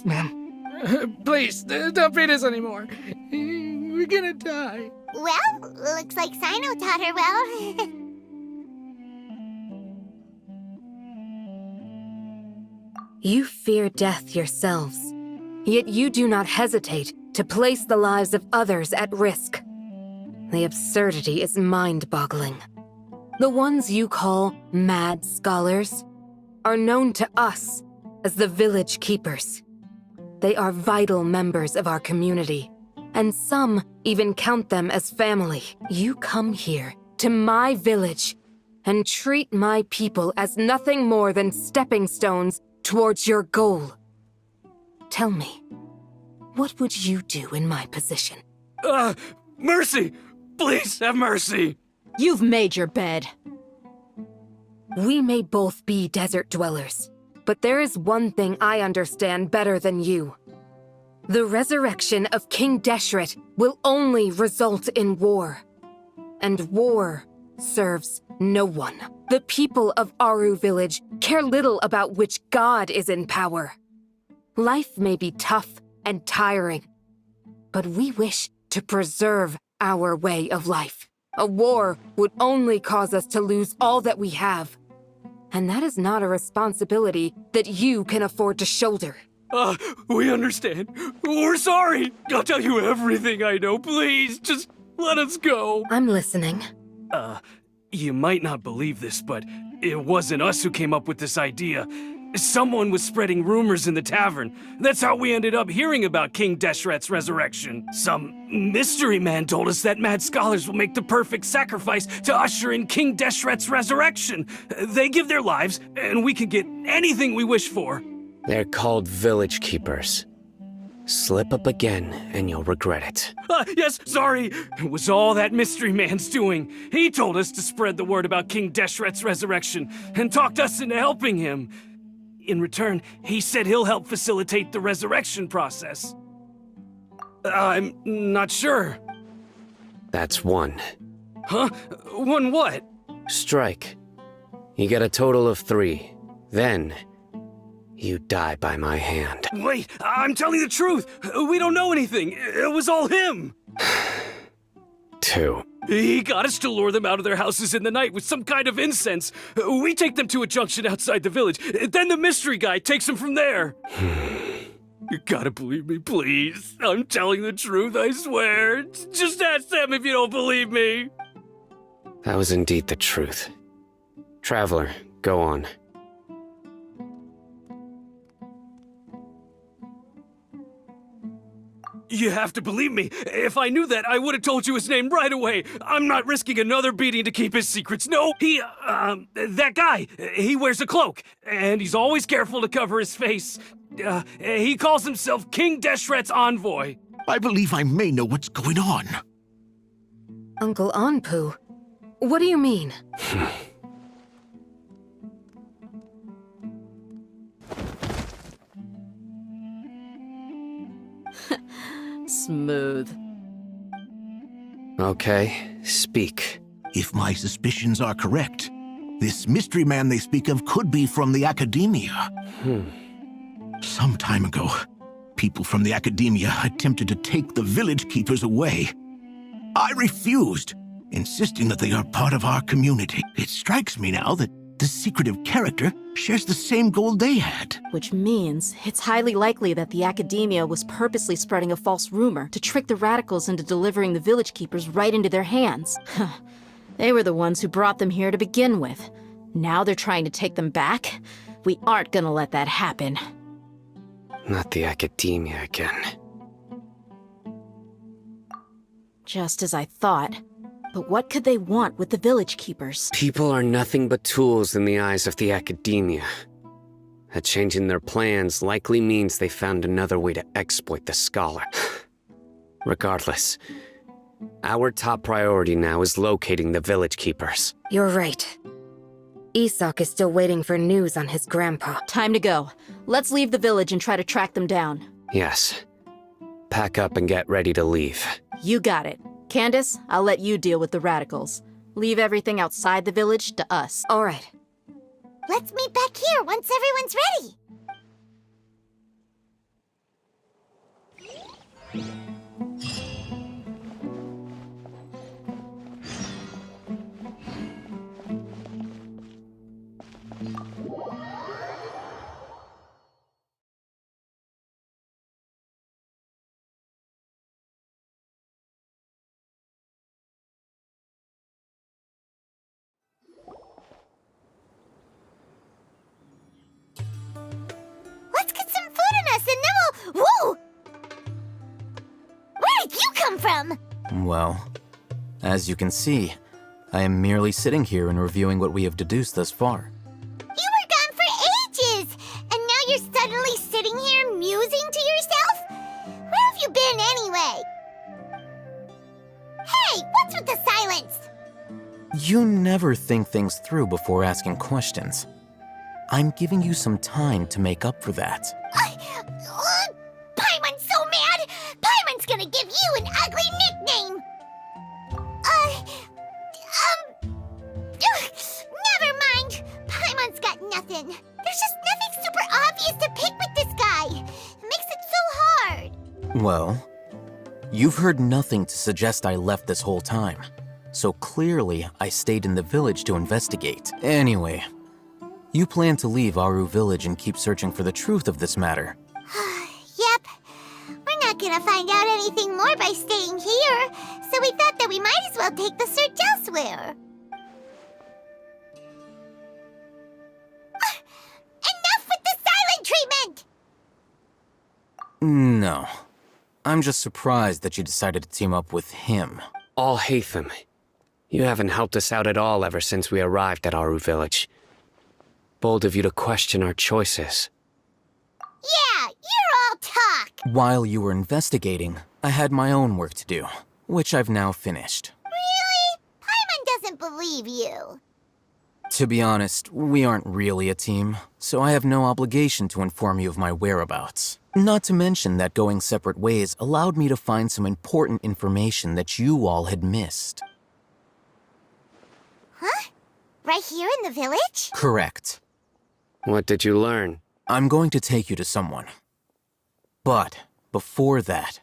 K: ma'am. Please, don't beat us anymore. We're gonna die.
H: Well, looks like Sino taught her well.
N: You fear death yourselves, yet you do not hesitate to place the lives of others at risk. The absurdity is mind-boggling. The ones you call mad scholars are known to us as the village keepers. They are vital members of our community, and some even count them as family. You come here to my village and treat my people as nothing more than stepping stones towards your goal. Tell me, what would you do in my position?
J: Mercy! Please have mercy!
I: You've made your bed.
N: We may both be desert dwellers, but there is one thing I understand better than you. The resurrection of King Deshret will only result in war. And war serves no one. The people of Aru Village care little about which god is in power. Life may be tough and tiring, but we wish to preserve our way of life. A war would only cause us to lose all that we have. And that is not a responsibility that you can afford to shoulder.
J: We understand. We're sorry. I'll tell you everything I know. Please, just let us go.
N: I'm listening.
J: You might not believe this, but it wasn't us who came up with this idea. Someone was spreading rumors in the tavern. That's how we ended up hearing about King Deshret's resurrection. Some mystery man told us that mad scholars will make the perfect sacrifice to usher in King Deshret's resurrection. They give their lives, and we can get anything we wish for.
C: They're called village keepers. Slip up again, and you'll regret it.
J: Yes, sorry. It was all that mystery man's doing. He told us to spread the word about King Deshret's resurrection, and talked us into helping him. In return, he said he'll help facilitate the resurrection process. I'm not sure.
C: That's one.
J: Huh? One what?
C: Strike. You get a total of 3. Then, you die by my hand.
J: Wait, I'm telling the truth. We don't know anything. It was all him.
C: 2.
J: He got us to lure them out of their houses in the night with some kind of incense. We take them to a junction outside the village. Then the mystery guy takes them from there. You gotta believe me, please. I'm telling the truth, I swear. Just ask them if you don't believe me.
C: That was indeed the truth. Traveler, go on.
J: You have to believe me. If I knew that, I would have told you his name right away. I'm not risking another beating to keep his secrets. No, that guy, he wears a cloak, and he's always careful to cover his face. He calls himself King Deshret's envoy.
O: I believe I may know what's going on.
N: Uncle Anpu, what do you mean?
I: Smooth.
C: Okay, speak.
O: If my suspicions are correct, this mystery man they speak of could be from the Academia. Some time ago, people from the Academia attempted to take the village keepers away. refused, insisting that they are part of our community. It strikes me now that this secretive character shares the same goal they had.
I: Which means it's highly likely that the Academia was purposely spreading a false rumor to trick the radicals into delivering the village keepers right into their hands. They were the ones who brought them here to begin with. Now they're trying to take them back? We aren't gonna let that happen.
C: Not the Academia again.
I: Just as I thought. But what could they want with the village keepers?
C: People are nothing but tools in the eyes of the Academia. A change in their plans likely means they found another way to exploit the scholar. Regardless, our top priority now is locating the village keepers.
N: You're right. Isak is still waiting for news on his grandpa.
I: Time to go. Let's leave the village and try to track them down.
C: Yes. Pack up and get ready to leave.
I: You got it. Candace, I'll let you deal with the radicals. Leave everything outside the village to us.
N: All right.
H: Let's meet back here once everyone's ready. Let's get some food in us and then we'll... Whoa! Where did you come from?
P: Well, as you can see, I am merely sitting here and reviewing what we have deduced thus far.
H: You were gone for ages! And now you're suddenly sitting here musing to yourself? Where have you been anyway? Hey, what's with the silence?
P: You never think things through before asking questions. I'm giving you some time to make up for that.
H: Paimon's so mad! Paimon's gonna give you an ugly nickname! Never mind. Paimon's got nothing. There's just nothing super obvious to pick with this guy. It makes it so hard.
P: Well, you've heard nothing to suggest I left this whole time. So clearly, I stayed in the village to investigate. Anyway, you plan to leave Aru village and keep searching for the truth of this matter.
H: Yep. We're not gonna find out anything more by staying here, so we thought that we might as well take the search elsewhere. Enough with the silent treatment!
P: No. I'm just surprised that you decided to team up with him.
C: Al-Haytham, you haven't helped us out at all ever since we arrived at Aru village. Bold of you to question our choices.
H: Yeah, you're all talk!
P: While you were investigating, I had my own work to do, which I've now finished.
H: Really? Paimon doesn't believe you.
P: To be honest, we aren't really a team, so I have no obligation to inform you of my whereabouts. Not to mention that going separate ways allowed me to find some important information that you all had missed.
H: Huh? Right here in the village?
P: Correct.
C: What did you learn?
P: I'm going to take you to someone. But before that,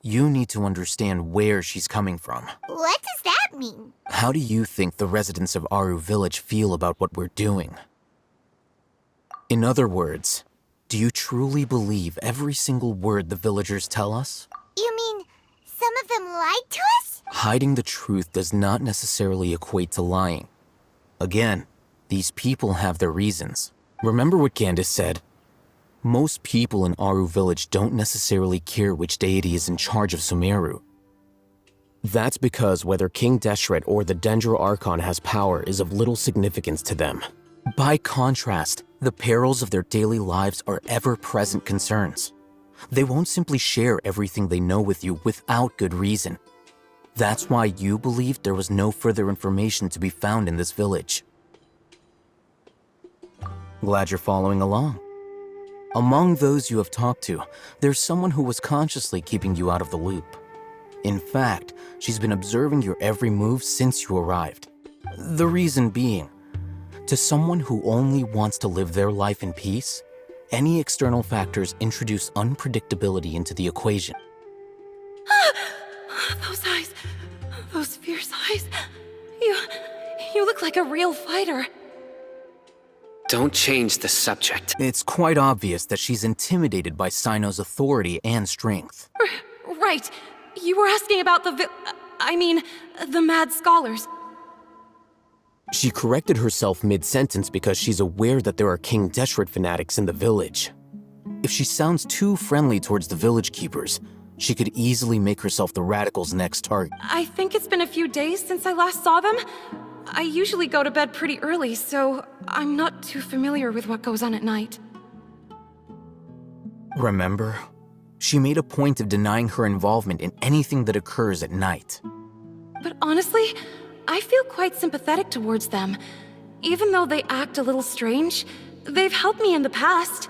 P: you need to understand where she's coming from.
H: What does that mean?
P: How do you think the residents of Aru village feel about what we're doing? In other words, do you truly believe every single word the villagers tell us?
H: You mean some of them lied to us?
P: Hiding the truth does not necessarily equate to lying. Again, these people have their reasons. Remember what Candace said? Most people in Aru village don't necessarily care which deity is in charge of Sumeru. That's because whether King Deshret or the Dendro Archon has power is of little significance to them. By contrast, the perils of their daily lives are ever-present concerns. They won't simply share everything they know with you without good reason. That's why you believed there was no further information to be found in this village. Glad you're following along. Among those you have talked to, there's someone who was consciously keeping you out of the loop. In fact, she's been observing your every move since you arrived. The reason being, to someone who only wants to live their life in peace, any external factors introduce unpredictability into the equation.
D: Those eyes. Guys, you look like a real fighter.
C: Don't change the subject.
P: It's quite obvious that she's intimidated by Sino's authority and strength.
D: Right. You were asking about the Mad Scholars.
P: She corrected herself mid-sentence because she's aware that there are King Deshret fanatics in the village. If she sounds too friendly towards the village keepers, she could easily make herself the Radicals' next target.
D: I think it's been a few days since I last saw them. I usually go to bed pretty early, so I'm not too familiar with what goes on at night.
P: Remember? She made a point of denying her involvement in anything that occurs at night.
D: But honestly, I feel quite sympathetic towards them. Even though they act a little strange, they've helped me in the past.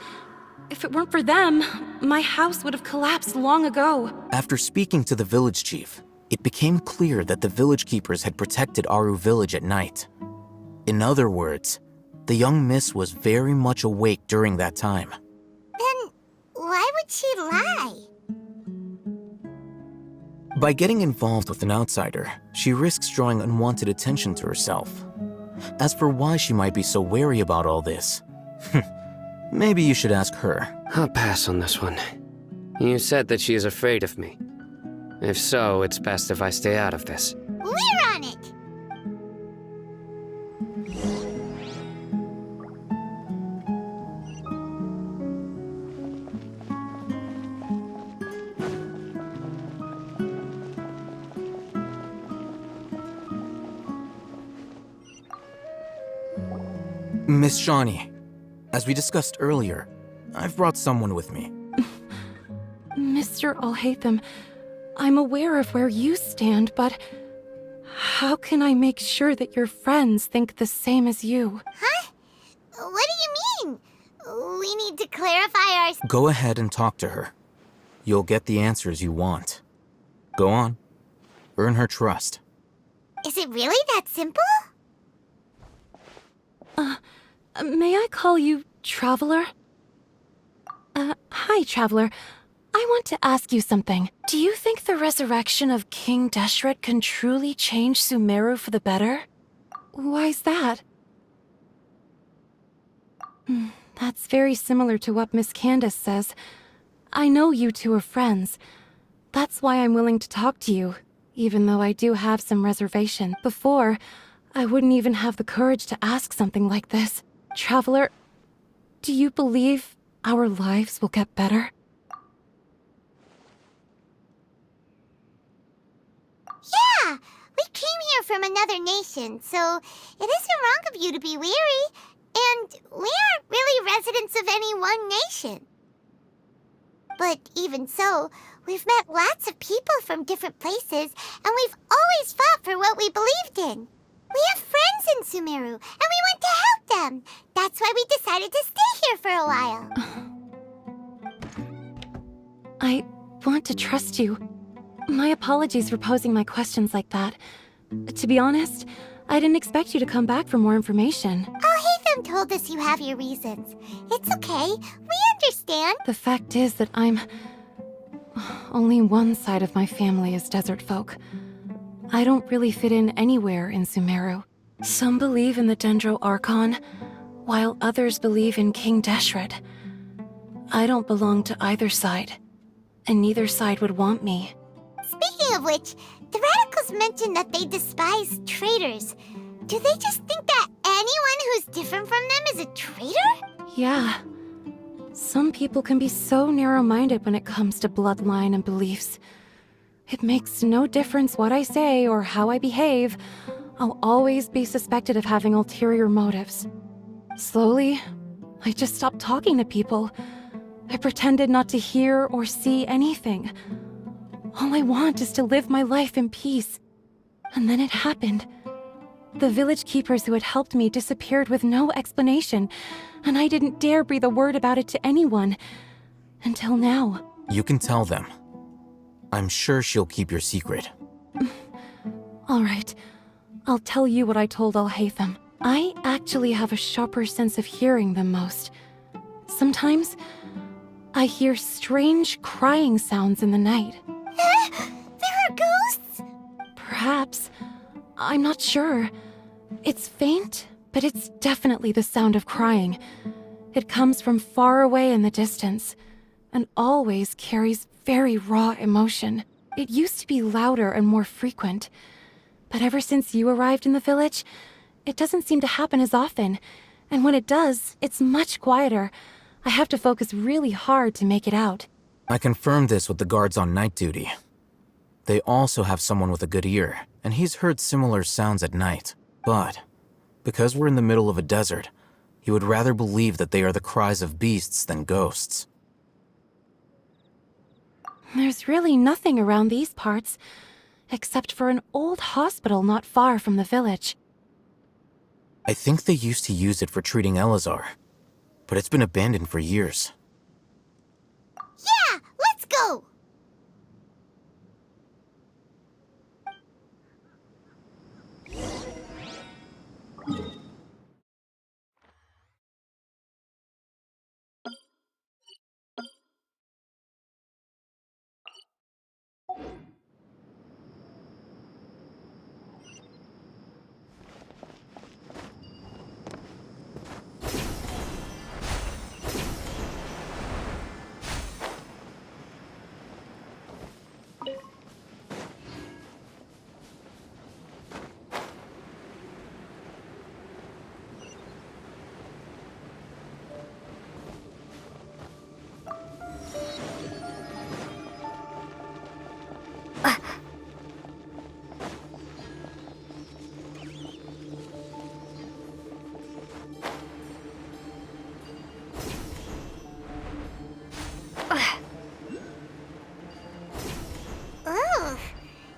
D: If it weren't for them, my house would have collapsed long ago.
P: After speaking to the village chief, it became clear that the village keepers had protected Aru village at night. In other words, the young miss was very much awake during that time.
H: Then why would she lie?
P: By getting involved with an outsider, she risks drawing unwanted attention to herself. As for why she might be so wary about all this, maybe you should ask her.
C: I'll pass on this one. You said that she is afraid of me. If so, it's best if I stay out of this.
H: We're on it!
P: Miss Shawnee, as we discussed earlier, I've brought someone with me.
D: Mr. Alhaitham, I'm aware of where you stand, but how can I make sure that your friends think the same as you?
H: Huh? What do you mean? We need to clarify our...
P: Go ahead and talk to her. You'll get the answers you want. Go on. Earn her trust.
H: Is it really that simple?
D: May I call you Traveler? Hi, Traveler. I want to ask you something. Do you think the resurrection of King Deshret can truly change Sumeru for the better? Why's that? That's very similar to what Miss Candace says. I know you two are friends. That's why I'm willing to talk to you, even though I do have some reservation. Before, I wouldn't even have the courage to ask something like this. Traveler, do you believe our lives will get better?
H: Yeah! We came here from another nation, so it isn't wrong of you to be weary. And we aren't really residents of any one nation. But even so, we've met lots of people from different places, and we've always fought for what we believed in. We have friends in Sumeru, and we want to help them. That's why we decided to stay here for a while.
D: I want to trust you. My apologies for posing my questions like that. To be honest, I didn't expect you to come back for more information.
H: Alhaitham told us you have your reasons. It's okay. We understand.
D: The fact is that only one side of my family is desert folk. I don't really fit in anywhere in Sumeru. Some believe in the Dendro Archon, while others believe in King Deshret. I don't belong to either side, and neither side would want me.
H: Speaking of which, the Radicals mentioned that they despise traitors. Do they just think that anyone who's different from them is a traitor?
D: Yeah. Some people can be so narrow-minded when it comes to bloodline and beliefs. It makes no difference what I say or how I behave. I'll always be suspected of having ulterior motives. Slowly, I just stopped talking to people. I pretended not to hear or see anything. All I want is to live my life in peace. And then it happened. The village keepers who had helped me disappeared with no explanation, and I didn't dare breathe a word about it to anyone. Until now.
P: You can tell them. I'm sure she'll keep your secret.
D: All right. I'll tell you what I told Alhaitham. I actually have a sharper sense of hearing than most. Sometimes, I hear strange crying sounds in the night.
H: There are ghosts?
D: Perhaps. I'm not sure. It's faint, but it's definitely the sound of crying. It comes from far away in the distance, and always carries very raw emotion. It used to be louder and more frequent, but ever since you arrived in the village, it doesn't seem to happen as often, and when it does, it's much quieter. I have to focus really hard to make it out.
P: I confirmed this with the guards on night duty. They also have someone with a good ear, and he's heard similar sounds at night. But, because we're in the middle of a desert, he would rather believe that they are the cries of beasts than ghosts.
D: There's really nothing around these parts, except for an old hospital not far from the village.
P: I think they used to use it for treating Elazar, but it's been abandoned for years.
H: Yeah, let's go!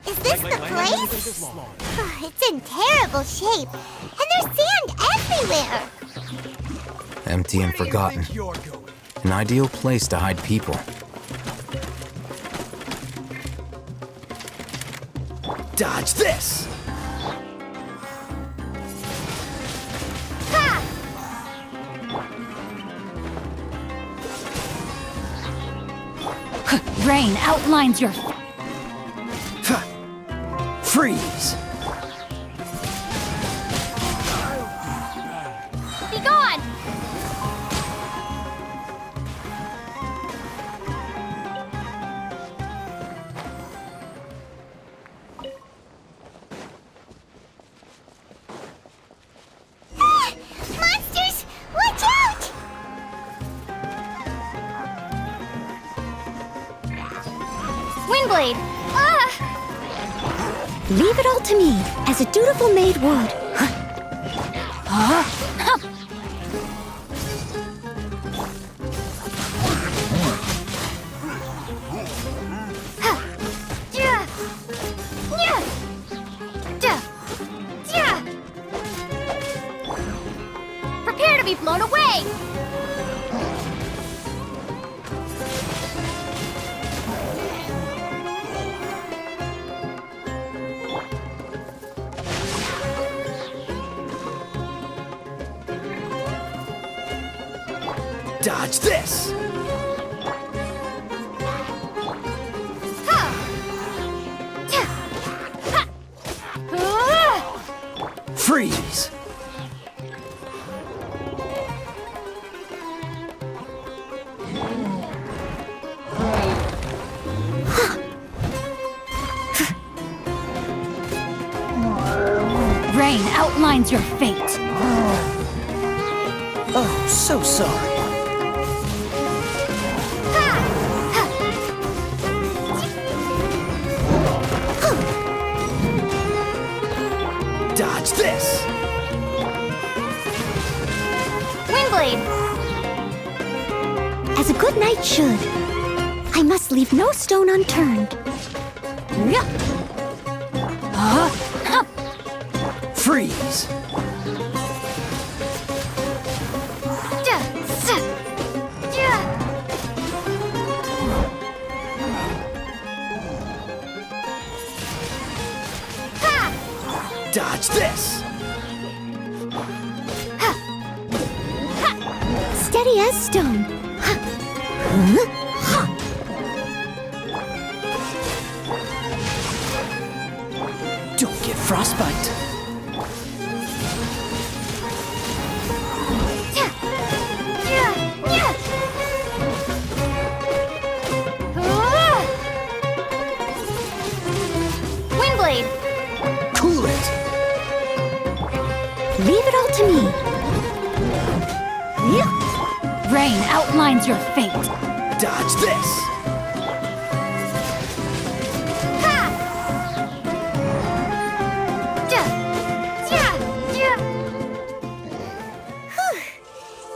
H: Is this the place? It's in terrible shape, and there's sand everywhere.
P: Empty and forgotten. An ideal place to hide people.
K: Dodge this!
B: Rain outlines your...
K: Freeze!
E: Be gone!
H: Monsters! Watch out!
E: Windblade!
B: Leave it all to me, as a dutiful maid would.
E: Prepare to be blown away!
K: Dodge this! Freeze!
B: Rain outlines your fate.
K: Oh, so sorry. Dodge this!
E: Windblade!
B: As a good knight should. I must leave no stone unturned.
K: Freeze! Dodge this!
B: Steady as stone.
K: Don't get frostbite.
B: Windblade!
K: Cool it!
B: Leave it all to me. Rain outlines your fate.
K: Dodge this!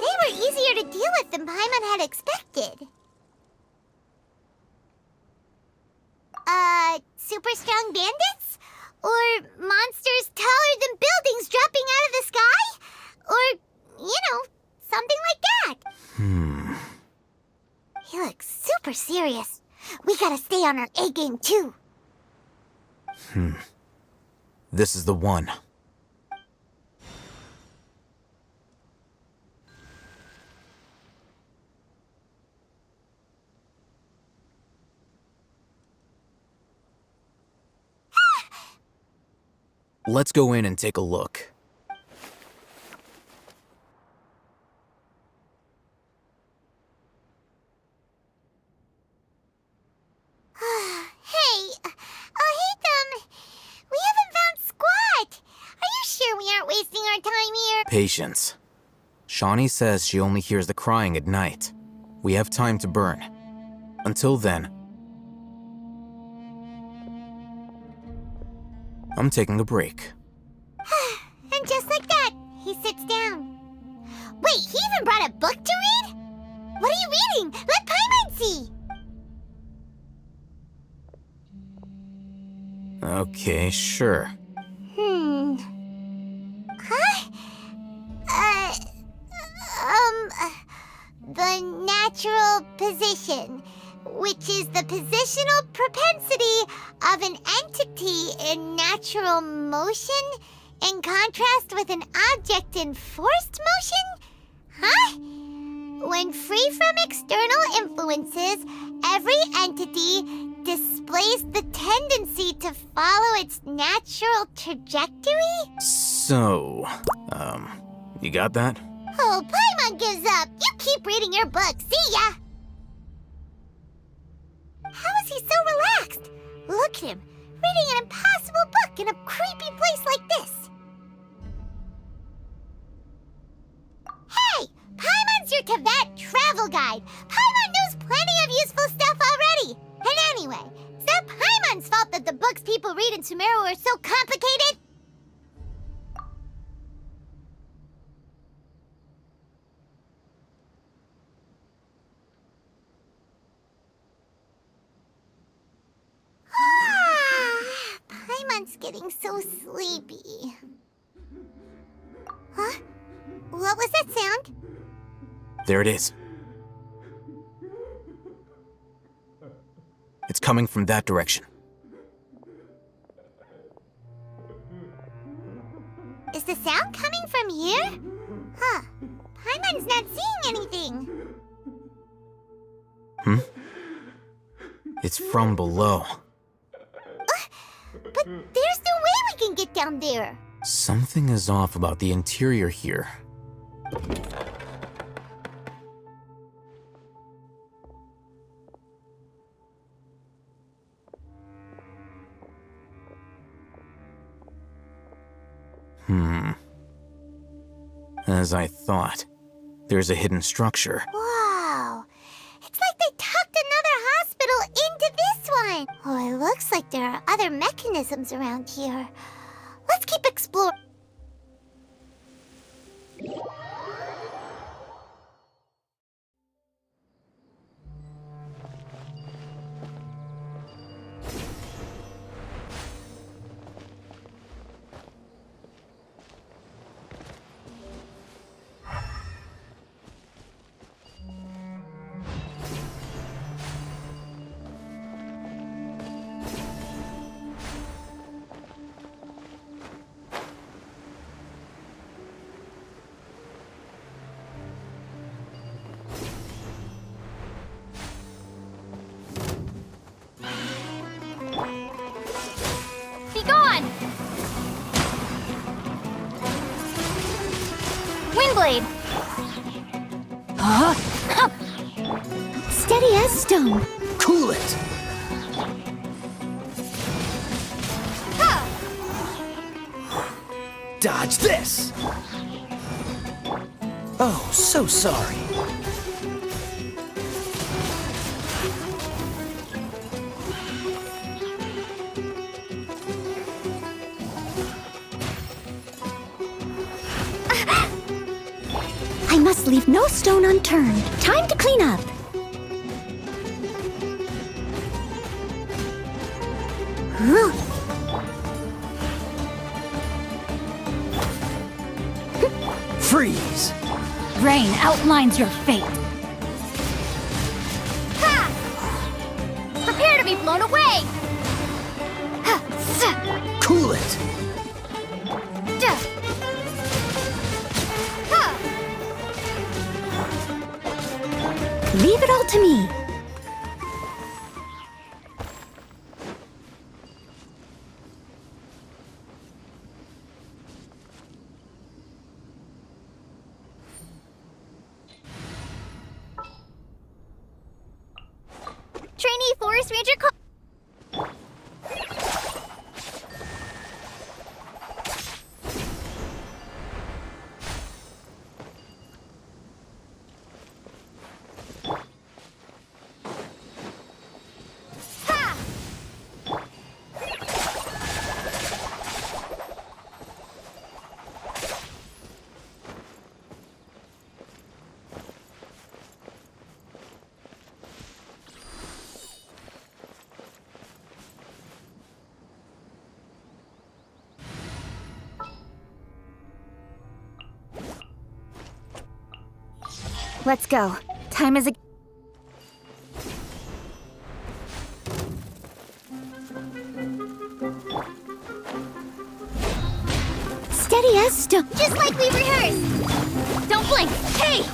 H: They were easier to deal with than Paimon had expected. Super strong bandits? Or monsters taller than buildings dropping out of the sky? Or, something like that. He looks super serious. We gotta stay on our A game, too.
P: This is the one. Let's go in and take a look.
H: Hey, Hatham, we haven't found squat. Are you sure we aren't wasting our time here?
P: Patience. Shawnee says she only hears the crying at night. We have time to burn. Until then, I'm taking a break.
H: And just like that, he sits down. Wait, he even brought a book to read? What are you reading? Let Paimon see!
P: Okay, sure.
H: The natural position, which is the positional propensity of an entity in natural motion in contrast with an object in forced motion? Huh? When free from external influences, every entity displays the tendency to follow its natural trajectory?
P: So, you got that?
H: Oh, Paimon gives up. You keep reading your book. See ya! How is he so relaxed? Look at him, reading an impossible book in a creepy place like this. Hey! Paimon's your Tibet travel guide. Paimon knows plenty of useful stuff already. And anyway, is that Paimon's fault that the books people read in Sumeru are so complicated? Paimon's getting so sleepy. Huh? What was that sound?
P: There it is. It's coming from that direction.
H: Is the sound coming from here? Huh. Paimon's not seeing anything.
P: It's from below.
H: But there's no way we can get down there.
P: Something is off about the interior here. As I thought, there's a hidden structure.
H: Wow. It's like they tucked another hospital into this one. Oh, it looks like there are other mechanisms around here. Let's keep exploring.
E: Windblade!
B: Steady as stone.
K: Cool it! Dodge this! Oh, so sorry.
B: I must leave no stone unturned. Time to clean up.
K: Freeze!
B: Rain outlines your fate.
E: Prepare to be blown away!
K: Cool it!
B: Leave it all to me.
E: Trainee Forest Ranger
B: Let's go. Time is a... Steady as stone.
E: Just like we rehearsed! Don't blink! Hey!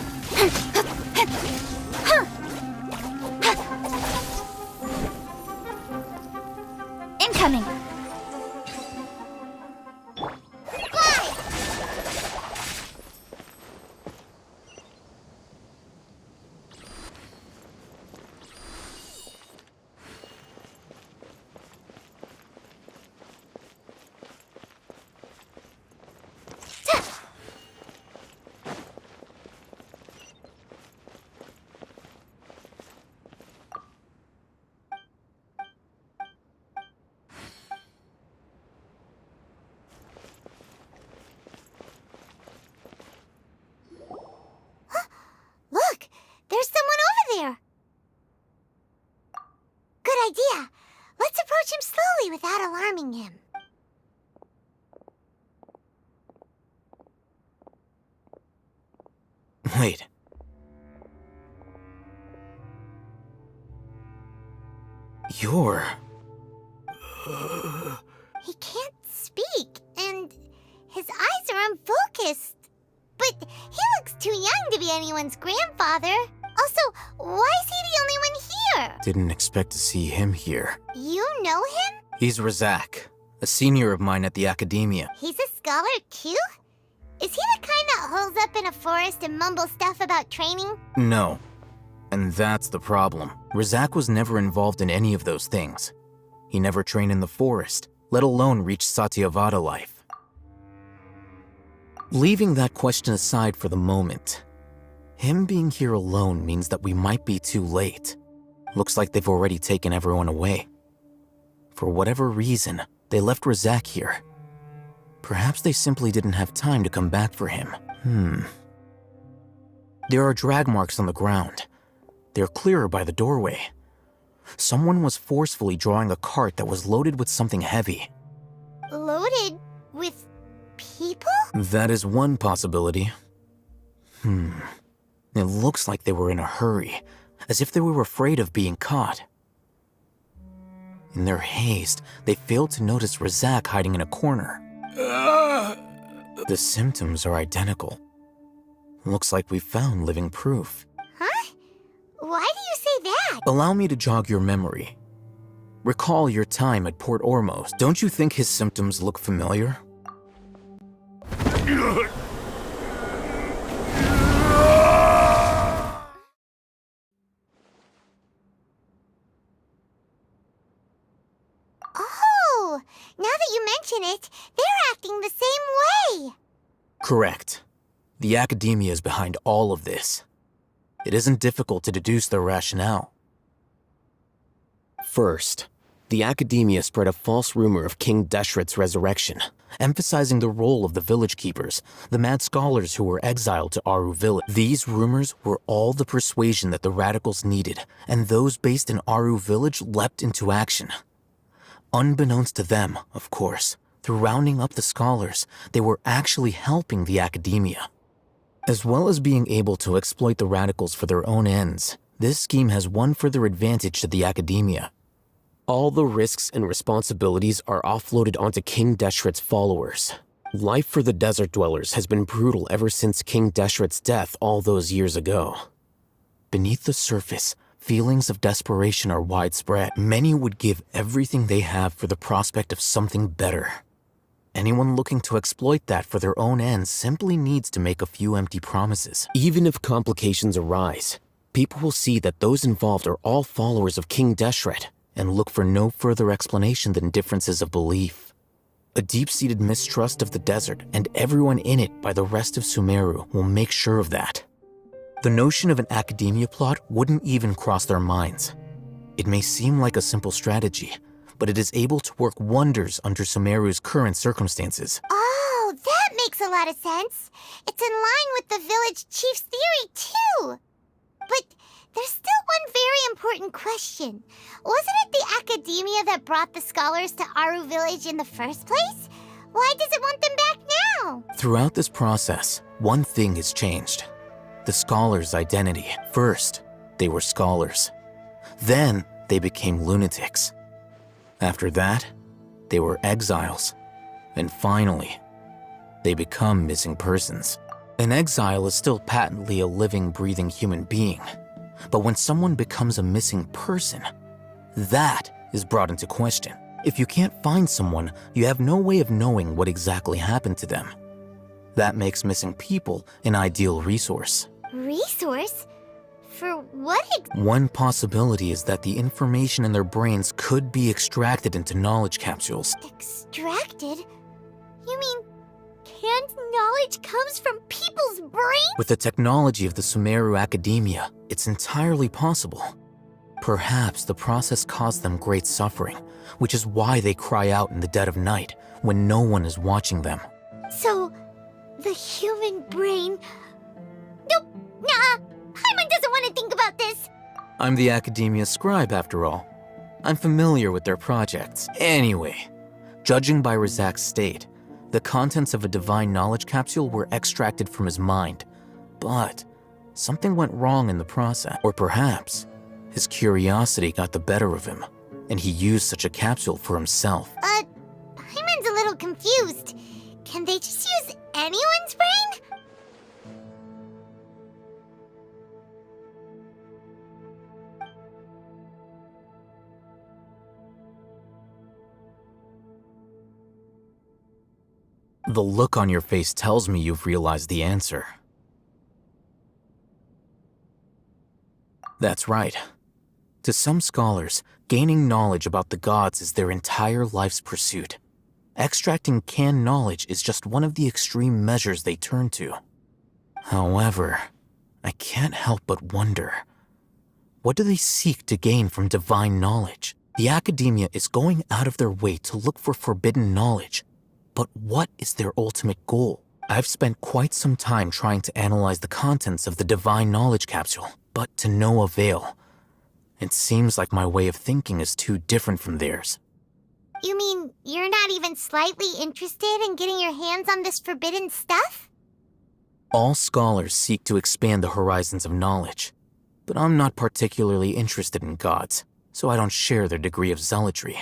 B: Incoming.
H: Look! There's someone over there! Good idea. Let's approach him slowly without alarming him.
P: Wait. You're...
H: He can't speak, and his eyes are unfocused. But he looks too young to be anyone's grandfather. Also, why is he the only one here?
P: Didn't expect to see him here.
H: You know him?
P: He's Razak, a senior of mine at the Academia.
H: He's a scholar too? Is he the kind that holes up in a forest and mumbles stuff about training?
P: No. And that's the problem. Razak was never involved in any of those things. He never trained in the forest, let alone reach Satyavada life. Leaving that question aside for the moment, him being here alone means that we might be too late. Looks like they've already taken everyone away. For whatever reason, they left Razak here. Perhaps they simply didn't have time to come back for him. There are drag marks on the ground. They're clearer by the doorway. Someone was forcefully drawing a cart that was loaded with something heavy.
H: Loaded with people?
P: That is one possibility. It looks like they were in a hurry, as if they were afraid of being caught. In their haste, they failed to notice Razak hiding in a corner. The symptoms are identical. Looks like we found living proof.
H: Huh? Why do you say that?
P: Allow me to jog your memory. Recall your time at Port Ormos. Don't you think his symptoms look familiar?
H: imagine it, they're acting the same way.
P: Correct. The academia is behind all of this. It isn't difficult to deduce their rationale. First, the academia spread a false rumor of King Deshret's resurrection, emphasizing the role of the village keepers, the mad scholars who were exiled to Aru village. These rumors were all the persuasion that the radicals needed, and those based in Aru village leapt into action. Unbeknownst to them, of course, through rounding up the scholars, they were actually helping the academia. As well as being able to exploit the radicals for their own ends, this scheme has one further advantage to the academia. All the risks and responsibilities are offloaded onto King Deshret's followers. Life for the desert dwellers has been brutal ever since King Deshret's death all those years ago. Beneath the surface, feelings of desperation are widespread. Many would give everything they have for the prospect of something better. Anyone looking to exploit that for their own ends simply needs to make a few empty promises. Even if complications arise, people will see that those involved are all followers of King Deshret and look for no further explanation than differences of belief. A deep-seated mistrust of the desert and everyone in it by the rest of Sumeru will make sure of that. The notion of an academia plot wouldn't even cross their minds. It may seem like a simple strategy, but it is able to work wonders under Sumeru's current circumstances.
H: Oh, that makes a lot of sense. It's in line with the village chief's theory, too. But there's still one very important question. Wasn't it the academia that brought the scholars to Aru village in the first place? Why does it want them back now?
P: Throughout this process, one thing has changed. The scholars' identity. First, they were scholars. Then, they became lunatics. After that, they were exiles. And finally, they become missing persons. An exile is still patently a living, breathing human being. But when someone becomes a missing person, that is brought into question. If you can't find someone, you have no way of knowing what exactly happened to them. That makes missing people an ideal resource.
H: Resource? For what
P: One possibility is that the information in their brains could be extracted into knowledge capsules.
H: Extracted? You mean canned knowledge comes from people's brains?
P: With the technology of the Sumeru Academia, it's entirely possible. Perhaps the process caused them great suffering, which is why they cry out in the dead of night when no one is watching them.
H: So, the human brain... Nope, nah, Paimon doesn't want to think about this.
P: I'm the Academia's scribe, after all. I'm familiar with their projects. Anyway, judging by Razak's state, the contents of a divine knowledge capsule were extracted from his mind. But something went wrong in the process. Or perhaps his curiosity got the better of him, and he used such a capsule for himself.
H: Paimon's a little confused. Can they just use anyone's brain?
P: The look on your face tells me you've realized the answer. That's right. To some scholars, gaining knowledge about the gods is their entire life's pursuit. Extracting canned knowledge is just one of the extreme measures they turn to. However, I can't help but wonder, what do they seek to gain from divine knowledge? The academia is going out of their way to look for forbidden knowledge. But what is their ultimate goal? I've spent quite some time trying to analyze the contents of the divine knowledge capsule, but to no avail. It seems like my way of thinking is too different from theirs.
H: You mean you're not even slightly interested in getting your hands on this forbidden stuff?
P: All scholars seek to expand the horizons of knowledge, but I'm not particularly interested in gods, so I don't share their degree of zealotry.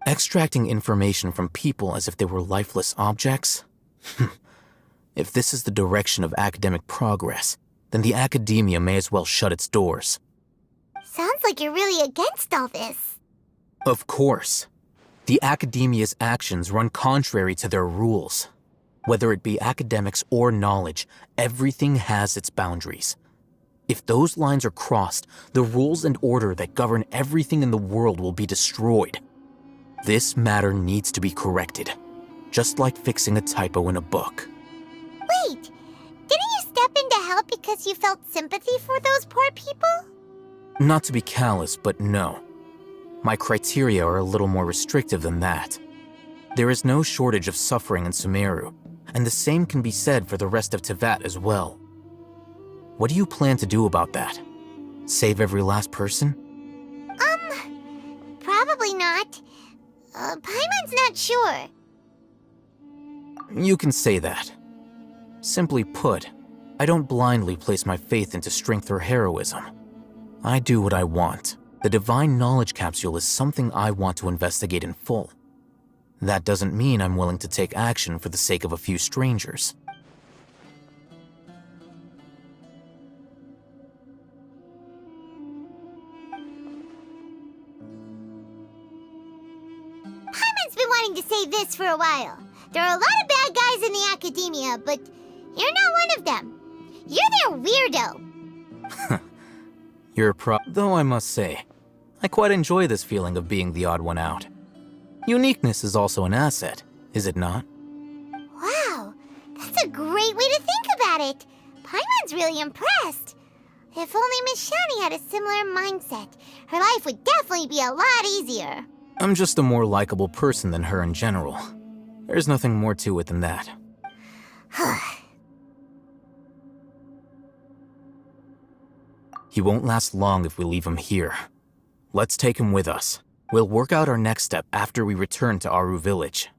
P: Extracting information from people as if they were lifeless objects? If this is the direction of academic progress, then the academia may as well shut its doors.
H: Sounds like you're really against all this.
P: Of course. The academia's actions run contrary to their rules. Whether it be academics or knowledge, everything has its boundaries. If those lines are crossed, the rules and order that govern everything in the world will be destroyed. This matter needs to be corrected, just like fixing a typo in a book.
H: Wait, didn't you step in to help because you felt sympathy for those poor people?
P: Not to be callous, but no. My criteria are a little more restrictive than that. There is no shortage of suffering in Sumeru, and the same can be said for the rest of Tevat as well. What do you plan to do about that? Save every last person?
H: Probably not. Paimon's not sure.
P: You can say that. Simply put, I don't blindly place my faith into strength or heroism. I do what I want. The Divine Knowledge Capsule is something I want to investigate in full. That doesn't mean I'm willing to take action for the sake of a few strangers.
H: Paimon's been wanting to say this for a while. There are a lot of bad guys in the academia, but you're not one of them. You're their weirdo.
P: You're Though I must say, I quite enjoy this feeling of being the odd one out. Uniqueness is also an asset, is it not?
H: Wow, that's a great way to think about it. Paimon's really impressed. If only Miss Shani had a similar mindset, her life would definitely be a lot easier.
P: I'm just a more likable person than her in general. There's nothing more to it than that. He won't last long if we leave him here. Let's take him with us. We'll work out our next step after we return to Aru Village.